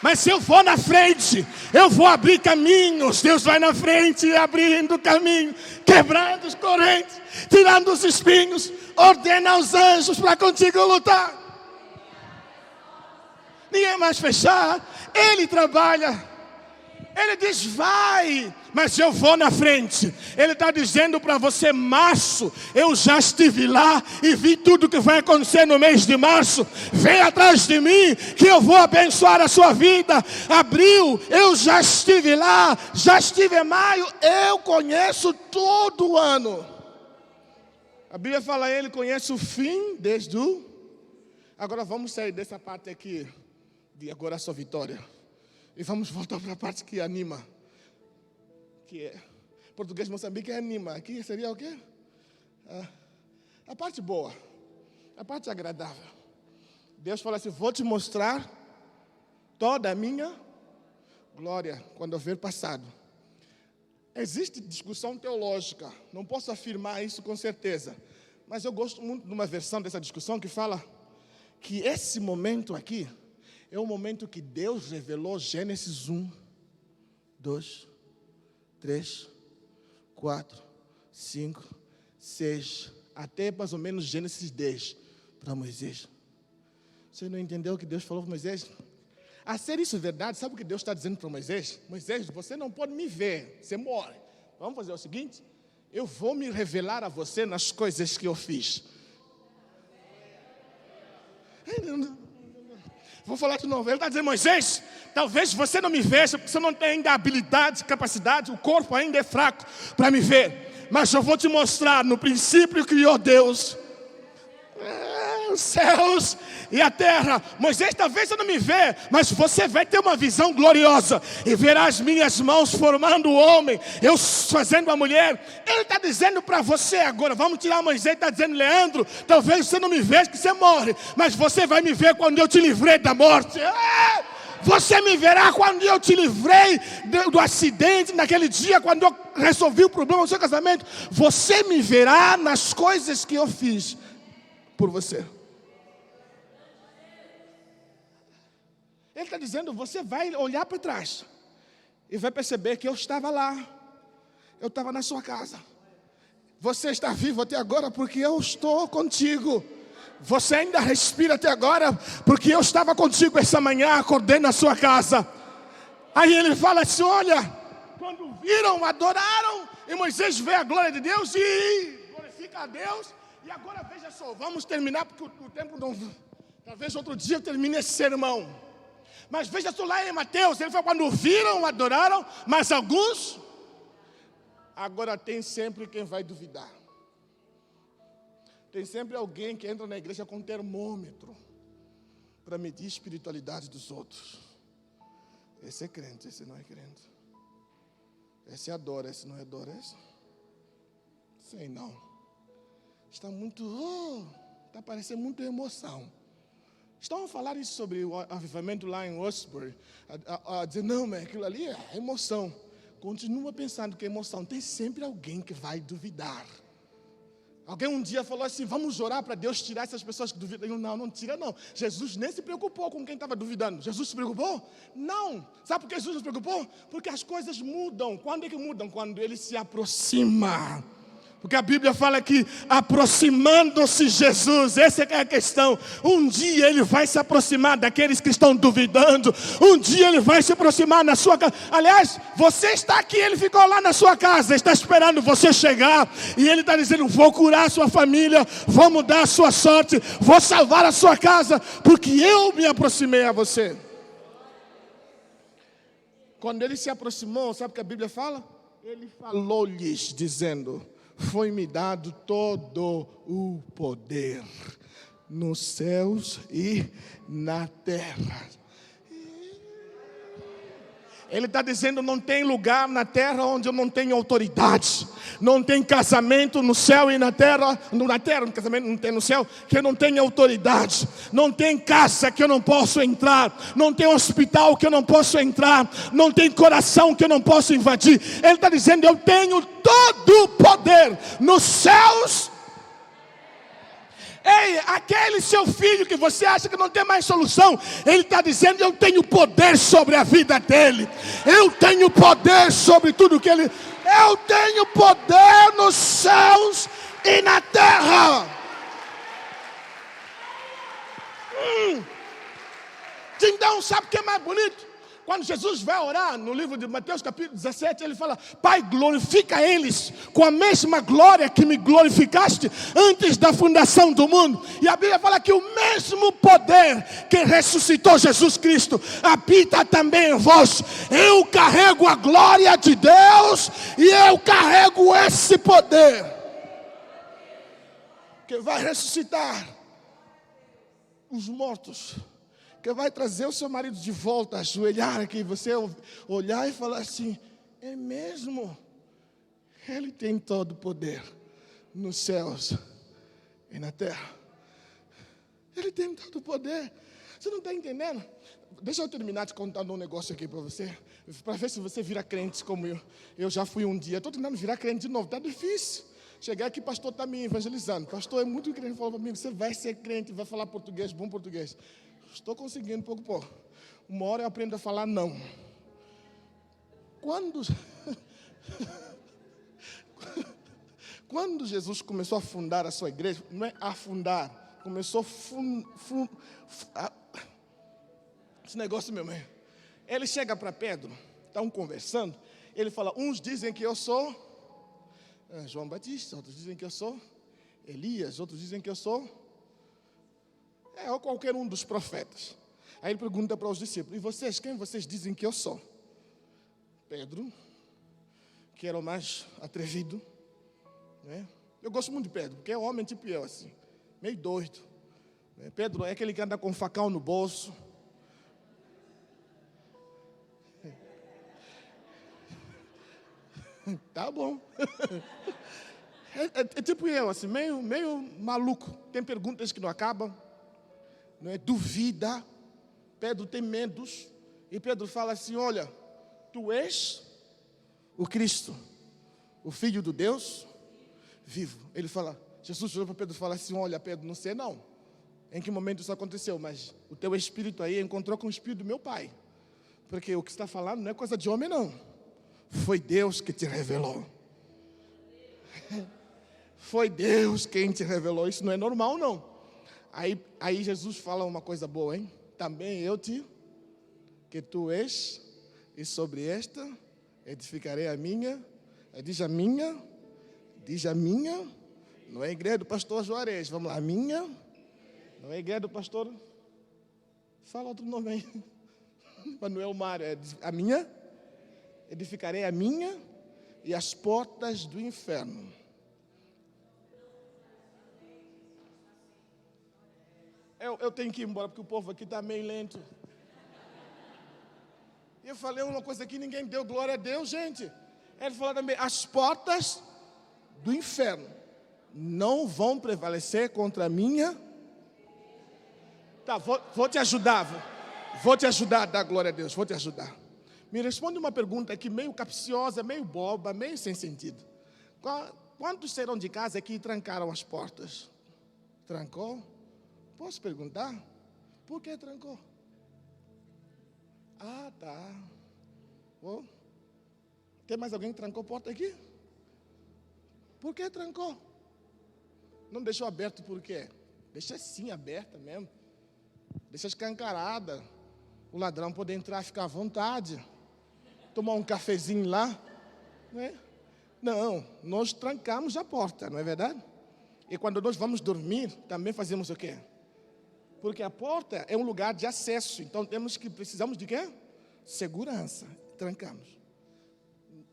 mas se eu for na frente, eu vou abrir caminhos. Deus vai na frente, abrindo caminho, quebrando os correntes, tirando os espinhos, ordena aos anjos para contigo lutar. Ninguém mais fechar, Ele trabalha. Ele diz, vai, mas eu vou na frente. Ele está dizendo para você, março, eu já estive lá e vi tudo que vai acontecer no mês de março. Vem atrás de mim, que eu vou abençoar a sua vida. Abril, eu já estive lá, já estive em maio, eu conheço todo o ano. A Bíblia fala, ele conhece o fim desde o... Agora vamos sair dessa parte aqui, de agora a sua vitória. E vamos voltar para a parte que anima. Que é, português Moçambique é anima. Aqui seria o quê? A parte boa. A parte agradável. Deus fala assim, vou te mostrar toda a minha glória quando houver passado. Existe discussão teológica. Não posso afirmar isso com certeza. Mas eu gosto muito de uma versão dessa discussão que fala que esse momento aqui é o momento que Deus revelou Gênesis 1, 2, 3, 4, 5, 6, até mais ou menos Gênesis 10 para Moisés. Você não entendeu o que Deus falou para Moisés? A ser isso verdade, sabe o que Deus está dizendo para Moisés? Moisés, você não pode me ver, você morre. Vamos fazer o seguinte, eu vou me revelar a você nas coisas que eu fiz. Vou falar de novo. Ele está dizendo, Moisés, talvez você não me veja, porque você não tem ainda habilidade, capacidade, o corpo ainda é fraco para me ver. Mas eu vou te mostrar, no princípio criou Deus os céus e a terra. Moisés, talvez você não me vê, mas você vai ter uma visão gloriosa e verá as minhas mãos formando o homem, eu fazendo a mulher. Ele está dizendo para você agora, vamos tirar Moisés, está dizendo, Leandro, talvez você não me veja que você morre, mas você vai me ver quando eu te livrei da morte. Você me verá quando eu te livrei do acidente, naquele dia, quando eu resolvi o problema do seu casamento. Você me verá nas coisas que eu fiz por você. Ele está dizendo, você vai olhar para trás e vai perceber que eu estava lá. Eu estava na sua casa. Você está vivo até agora porque eu estou contigo. Você ainda respira até agora porque eu estava contigo essa manhã, acordei na sua casa. Aí ele fala assim, olha, quando viram, adoraram, e Moisés vê a glória de Deus e glorifica a Deus. E agora veja só, vamos terminar porque o tempo não... Talvez outro dia eu termine esse sermão. Mas veja só lá em Mateus, ele fala, quando viram, adoraram, mas alguns... Agora tem sempre quem vai duvidar. Tem sempre alguém que entra na igreja com um termômetro para medir a espiritualidade dos outros. Esse é crente, esse não é crente. Esse adora, esse não adora, esse... Sei não. Está muito... está parecendo muito emoção. Estão a falar isso sobre o avivamento lá em Osbury. A dizer, não, mas aquilo ali é emoção. Continua pensando que é emoção. Tem sempre alguém que vai duvidar. Alguém um dia falou assim, vamos orar para Deus tirar essas pessoas que duvidam. Eu, não tira não. Jesus nem se preocupou com quem estava duvidando. Jesus se preocupou? Não. Sabe por que Jesus se preocupou? Porque as coisas mudam. Quando é que mudam? Quando Ele se aproxima. Porque a Bíblia fala que aproximando-se Jesus, essa é a questão. Um dia Ele vai se aproximar daqueles que estão duvidando. Um dia Ele vai se aproximar na sua casa. Aliás, você está aqui, Ele ficou lá na sua casa, está esperando você chegar. E Ele está dizendo, vou curar a sua família, vou mudar a sua sorte, vou salvar a sua casa, porque eu me aproximei a você. Quando Ele se aproximou, sabe o que a Bíblia fala? Ele falou-lhes, dizendo, foi-me dado todo o poder nos céus e na terra. Ele está dizendo, não tem lugar na terra onde eu não tenho autoridade. Não tem casamento no céu e na terra. Na terra, no casamento não tem no céu, que eu não tenho autoridade. Não tem casa que eu não posso entrar. Não tem hospital que eu não posso entrar. Não tem coração que eu não posso invadir. Ele está dizendo, eu tenho todo o poder nos céus. Ei, aquele seu filho que você acha que não tem mais solução, ele está dizendo, eu tenho poder sobre a vida dele. Eu tenho poder sobre tudo que ele... Eu tenho poder nos céus e na terra. Então, sabe o que é mais bonito? Quando Jesus vai orar, no livro de Mateus capítulo 17, ele fala, Pai, glorifica eles com a mesma glória que me glorificaste antes da fundação do mundo. E a Bíblia fala que o mesmo poder que ressuscitou Jesus Cristo habita também em vós. Eu carrego a glória de Deus e eu carrego esse poder que vai ressuscitar os mortos, que vai trazer o seu marido de volta, ajoelhar aqui, você olhar e falar assim, é mesmo? Ele tem todo o poder nos céus e na terra. Ele tem todo o poder. Você não está entendendo? Deixa eu terminar te contando um negócio aqui para você, para ver se você vira crente como eu. Eu já fui um dia, estou tentando virar crente de novo, está difícil. Cheguei aqui, pastor está me evangelizando. Pastor é muito crente, falou para mim, você vai ser crente, vai falar português, bom português. Estou conseguindo pouco a pouco. Uma hora eu aprendo a falar não. Quando Jesus começou a fundar a sua igreja, não é afundar, começou esse negócio, meu irmão. Ele chega para Pedro, estão conversando, ele fala, uns dizem que eu sou João Batista, outros dizem que eu sou Elias, outros dizem que eu sou ou qualquer um dos profetas. Aí ele pergunta para os discípulos, e vocês, quem vocês dizem que eu sou? Pedro, que era o mais atrevido, né? Eu gosto muito de Pedro, porque é um homem tipo eu, assim, meio doido, né? Pedro é aquele que anda com um facão no bolso. Tá bom. É tipo eu, assim, meio maluco. Tem perguntas que não acabam, não é? Duvida. Pedro tem medos. E Pedro fala assim, olha, tu és o Cristo, o Filho do Deus vivo. Ele fala, Jesus olhou para Pedro e fala assim, olha Pedro, não sei não em que momento isso aconteceu, mas o teu espírito aí encontrou com o espírito do meu Pai. Porque o que está falando não é coisa de homem não. Foi Deus que te revelou. Foi Deus quem te revelou. Isso não é normal não. Aí Jesus fala uma coisa boa, hein? Também eu que tu és, e sobre esta edificarei a minha. Diz a minha, não é a igreja do pastor Juarez, vamos lá, a minha, não é a igreja do pastor, fala outro nome aí, Manuel Mário, a minha, edificarei a minha, e as portas do inferno. Eu tenho que ir embora, porque o povo aqui está meio lento. E eu falei uma coisa aqui, ninguém deu glória a Deus, gente. Ele falou também, as portas do inferno não vão prevalecer contra a minha. Tá, vou te ajudar, vou te ajudar a dar glória a Deus, vou te ajudar. Me responde uma pergunta aqui meio capciosa, meio boba, meio sem sentido. Quantos saíram de casa aqui e trancaram as portas? Trancou? Posso perguntar? Por que trancou? Ah, tá. Oh. Tem mais alguém que trancou a porta aqui? Por que trancou? Não deixou aberto por quê? Deixa assim aberta mesmo. Deixa escancarada. O ladrão pode entrar, ficar à vontade. Tomar um cafezinho lá. Não é? Não, nós trancamos a porta, não é verdade? E quando nós vamos dormir, também fazemos o quê? Porque a porta é um lugar de acesso. Então precisamos de quê? Segurança. Trancamos.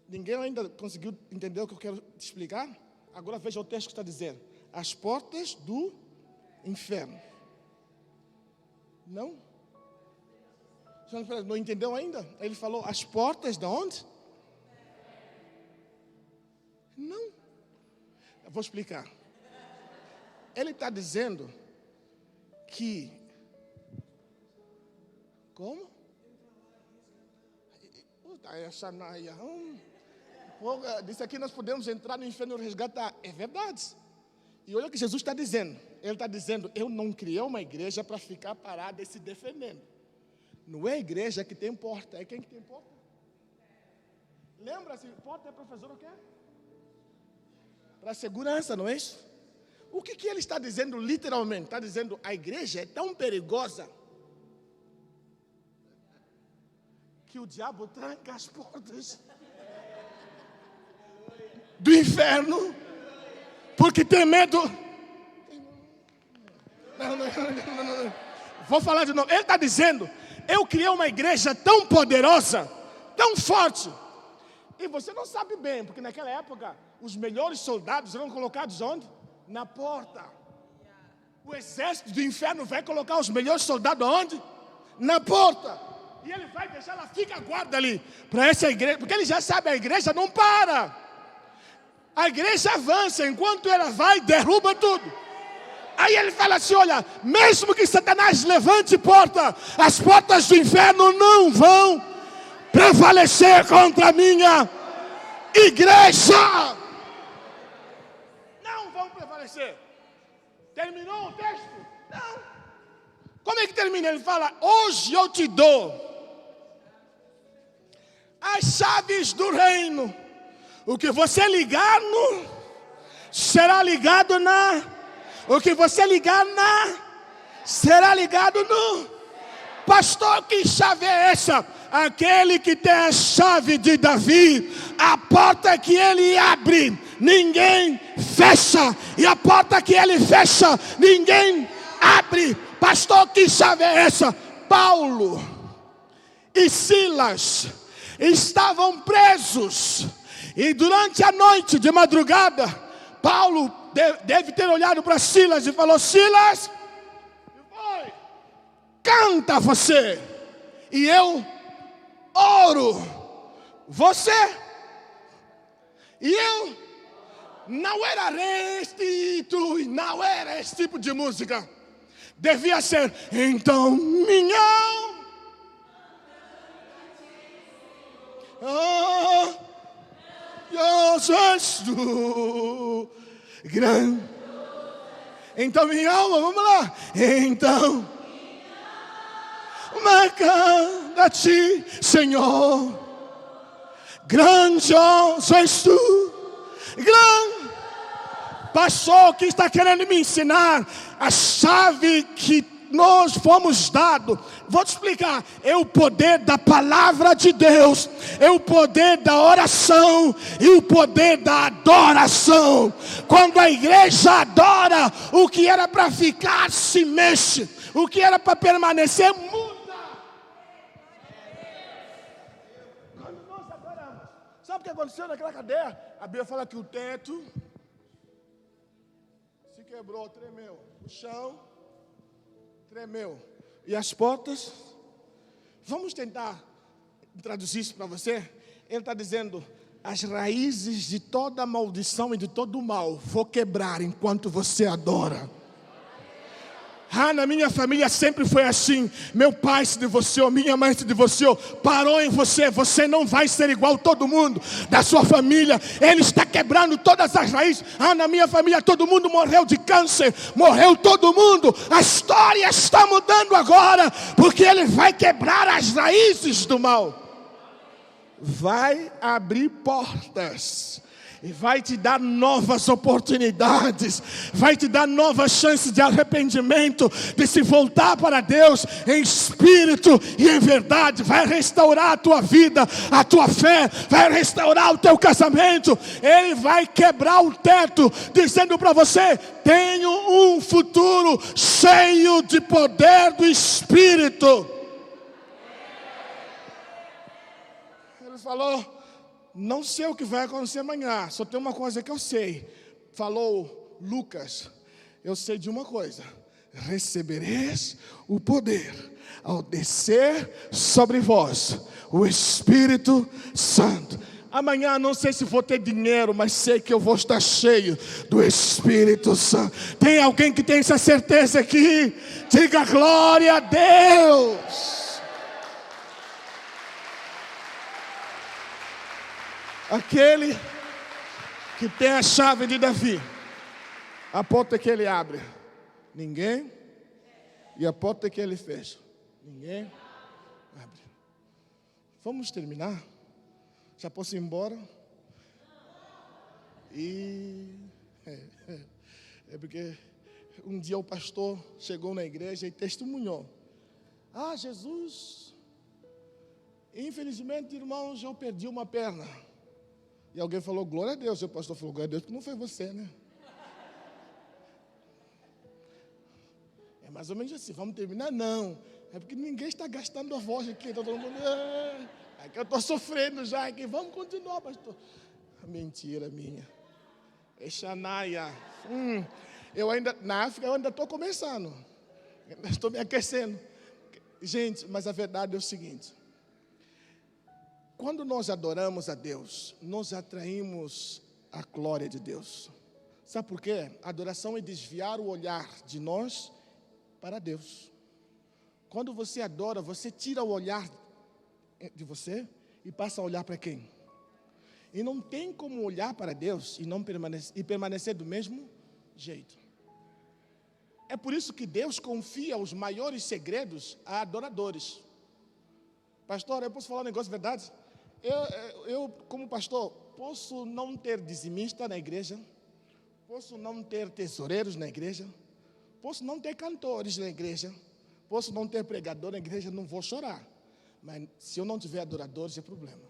Ninguém ainda conseguiu entender o que eu quero te explicar? Agora veja o texto que está dizendo. As portas do inferno. Não? Não entendeu ainda? Ele falou, as portas de onde? Não. Eu vou explicar. Ele está dizendo que... Como? Disse aqui nós podemos entrar no inferno e resgatar. É verdade. E olha o que Jesus está dizendo. Ele está dizendo, eu não criei uma igreja para ficar parada e se defendendo. Não é a igreja que tem porta. É quem que tem porta? Lembra-se, porta é para fazer o quê? Para segurança, não é isso? O que ele está dizendo literalmente? Está dizendo, a igreja é tão perigosa que o diabo tranca as portas do inferno, porque tem medo. Não. Vou falar de novo. Ele está dizendo, eu criei uma igreja tão poderosa, tão forte. E você não sabe bem, porque naquela época, os melhores soldados eram colocados onde? Na porta. O exército do inferno vai colocar os melhores soldados onde? Na porta. E ele vai deixar, ela fica a guarda ali, para essa igreja, porque ele já sabe, a igreja não para. A igreja avança, enquanto ela vai, derruba tudo. Aí ele fala assim, olha, mesmo que Satanás levante porta, as portas do inferno não vão prevalecer contra a minha igreja. Não vão prevalecer. Terminou o texto? Não. Como é que termina? Ele fala, hoje eu te dou as chaves do reino. O que você ligar no, será ligado na. O que você ligar na, será ligado no. Pastor, que chave é essa? Aquele que tem a chave de Davi. A porta que ele abre, ninguém fecha. E a porta que ele fecha, ninguém abre. Pastor, que chave é essa? Paulo e Silas estavam presos. E durante a noite, de madrugada, Paulo deve ter olhado para Silas e falou, Silas, canta você, e eu oro você. E eu não era não era esse tipo de música. Devia ser, então minha alma, Deus és tu, grande. Então minha alma, vamos lá. Então, marca a ti, Senhor. Grandioso és tu, grande. Pastor, que está querendo me ensinar a chave que nós fomos dados. Vou te explicar. É o poder da palavra de Deus. É o poder da oração. E o poder da adoração. Quando a igreja adora, o que era para ficar se mexe. O que era para permanecer muda. Quando nós adoramos, sabe o que aconteceu naquela cadeia? A Bíblia fala que o teto se quebrou, tremeu. O chão tremeu. E as portas, vamos tentar traduzir isso para você. Ele está dizendo, as raízes de toda maldição e de todo o mal vou quebrar enquanto você adora. na minha família sempre foi assim. Meu pai se divorciou, minha mãe se divorciou. Parou em você. Você não vai ser igual a todo mundo da sua família. Ele está quebrando todas as raízes. Na minha família todo mundo morreu de câncer. Morreu todo mundo. A história está mudando agora, porque Ele vai quebrar as raízes do mal. Vai abrir portas e vai te dar novas oportunidades, vai te dar novas chances de arrependimento, de se voltar para Deus em espírito e em verdade. Vai restaurar a tua vida, a tua fé, vai restaurar o teu casamento. Ele vai quebrar o teto, dizendo para você: tenho um futuro cheio de poder do Espírito. Ele falou: não sei o que vai acontecer amanhã, só tem uma coisa que eu sei. Falou Lucas: eu sei de uma coisa: recebereis o poder ao descer sobre vós o Espírito Santo. Amanhã não sei se vou ter dinheiro, mas sei que eu vou estar cheio do Espírito Santo. Tem alguém que tem essa certeza aqui? Diga glória a Deus. Aquele que tem a chave de Davi, a porta que ele abre, ninguém, e a porta que ele fecha, ninguém abre. Vamos terminar? Já posso ir embora? É porque um dia o pastor chegou na igreja e testemunhou: Jesus, infelizmente, irmãos, eu perdi uma perna. E alguém falou: glória a Deus. E o pastor falou: glória a Deus, porque não foi você, né? É mais ou menos assim. Vamos terminar? Não. É porque ninguém está gastando a voz aqui. Está todo mundo... É que eu estou sofrendo já aqui. Vamos continuar, pastor. Mentira minha. É Xanaia. Na África eu ainda estou começando. Estou me aquecendo. Gente, mas a verdade é o seguinte: quando nós adoramos a Deus, nós atraímos a glória de Deus. Sabe por quê? A adoração é desviar o olhar de nós para Deus. Quando você adora, você tira o olhar de você e passa a olhar para quem? E não tem como olhar para Deus e permanecer do mesmo jeito. É por isso que Deus confia os maiores segredos a adoradores. Pastor, eu posso falar um negócio de verdade? Eu, como pastor, posso não ter dizimista na igreja, posso não ter tesoureiros na igreja, posso não ter cantores na igreja, posso não ter pregador na igreja, não vou chorar. Mas se eu não tiver adoradores, é problema.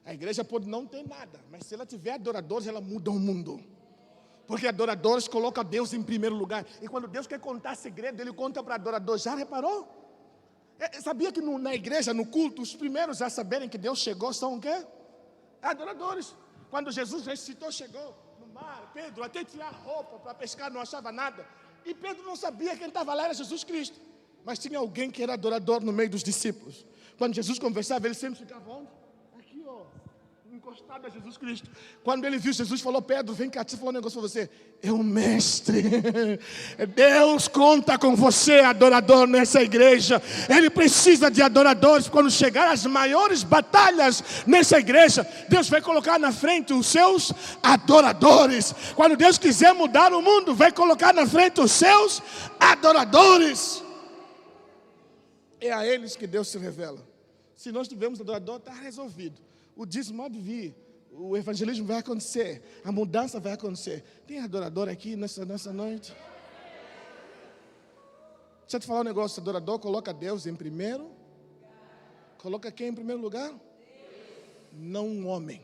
A igreja pode não ter nada, mas se ela tiver adoradores, ela muda o mundo. Porque adoradores colocam Deus em primeiro lugar. E quando Deus quer contar segredo, Ele conta para adoradores. Já reparou? Sabia que na igreja, no culto, os primeiros a saberem que Deus chegou são o quê? Adoradores. Quando Jesus ressuscitou, chegou no mar, Pedro até tirar a roupa para pescar, não achava nada. E Pedro não sabia quem estava lá era Jesus Cristo. Mas tinha alguém que era adorador no meio dos discípulos. Quando Jesus conversava, ele sempre ficava onde? Aqui, encostado a Jesus Cristo. Quando ele viu Jesus, falou: Pedro, vem cá, deixa eu falar um negócio para você. É o mestre. Deus conta com você, adorador, nessa igreja. Ele precisa de adoradores. Quando chegar as maiores batalhas nessa igreja, Deus vai colocar na frente os seus adoradores. Quando Deus quiser mudar o mundo, vai colocar na frente os seus adoradores. É a eles que Deus se revela. Se nós tivermos adorador, está resolvido. O dízimo pode vir, o evangelismo vai acontecer, a mudança vai acontecer. Tem adorador aqui nessa noite? Deixa eu te falar um negócio: o adorador coloca Deus em primeiro. Coloca quem em primeiro lugar? Não um homem.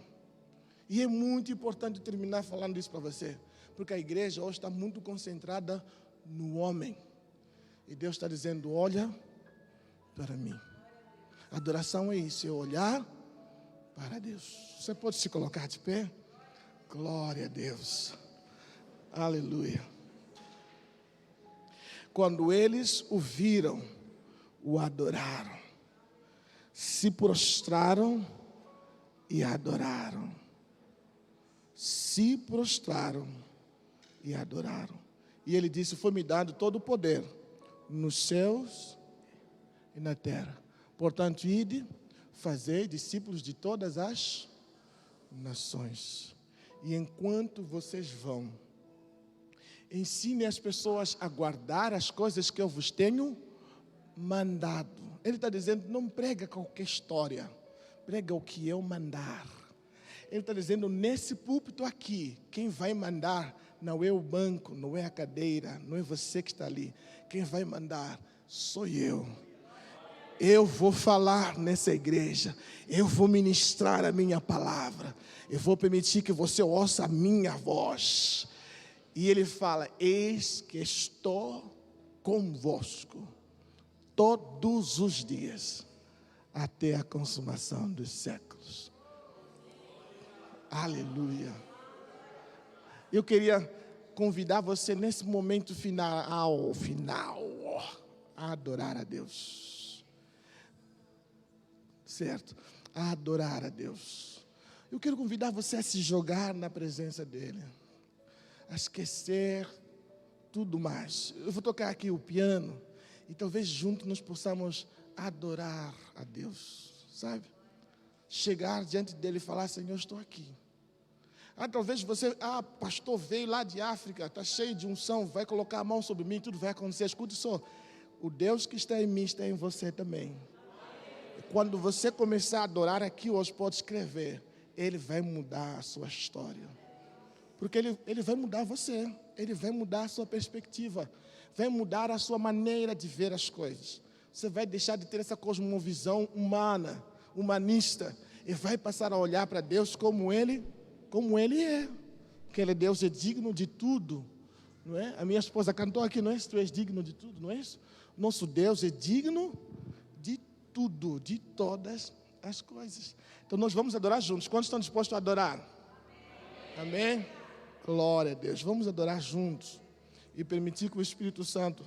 E é muito importante terminar falando isso para você, porque a igreja hoje está muito concentrada no homem. E Deus está dizendo: olha para mim. Adoração é isso, é olhar para Deus. Você pode se colocar de pé? Glória a Deus. Aleluia. Quando eles o viram, o adoraram, se prostraram e adoraram. Se prostraram e adoraram. E ele disse, foi-me dado todo o poder nos céus e na terra. Portanto, ide, fazei discípulos de todas as nações. E enquanto vocês vão, ensine as pessoas a guardar as coisas que eu vos tenho mandado. Ele está dizendo, não prega qualquer história, prega o que eu mandar. Ele está dizendo, nesse púlpito aqui, quem vai mandar não é o banco, não é a cadeira, não é você que está ali. Quem vai mandar sou eu. Eu vou falar nessa igreja, eu vou ministrar a minha palavra, eu vou permitir que você ouça a minha voz. E ele fala, eis que estou convosco todos os dias, até a consumação dos séculos. Aleluia. Eu queria convidar você nesse momento final, a adorar a Deus. Certo? A adorar a Deus. Eu quero convidar você a se jogar na presença dEle. A esquecer tudo mais. Eu vou tocar aqui o piano e talvez juntos nós possamos adorar a Deus, sabe? Chegar diante dEle e falar, Senhor, estou aqui. Talvez você, pastor veio lá de África, está cheio de unção, vai colocar a mão sobre mim, tudo vai acontecer. Escute só, o Deus que está em mim está em você também. E quando você começar a adorar aqui hoje, pode escrever, Ele vai mudar a sua história. Porque ele vai mudar você, Ele vai mudar a sua perspectiva, vai mudar a sua maneira de ver as coisas. Você vai deixar de ter essa cosmovisão humana, humanista, e vai passar a olhar para Deus como Ele é. Porque Ele, Deus, é digno de tudo, não é? A minha esposa cantou aqui, não é? Tu és digno de tudo, não é isso? Nosso Deus é digno de tudo, de todas as coisas. Então nós vamos adorar juntos. Quantos estão dispostos a adorar? Amém? Glória a Deus. Vamos adorar juntos e permitir que o Espírito Santo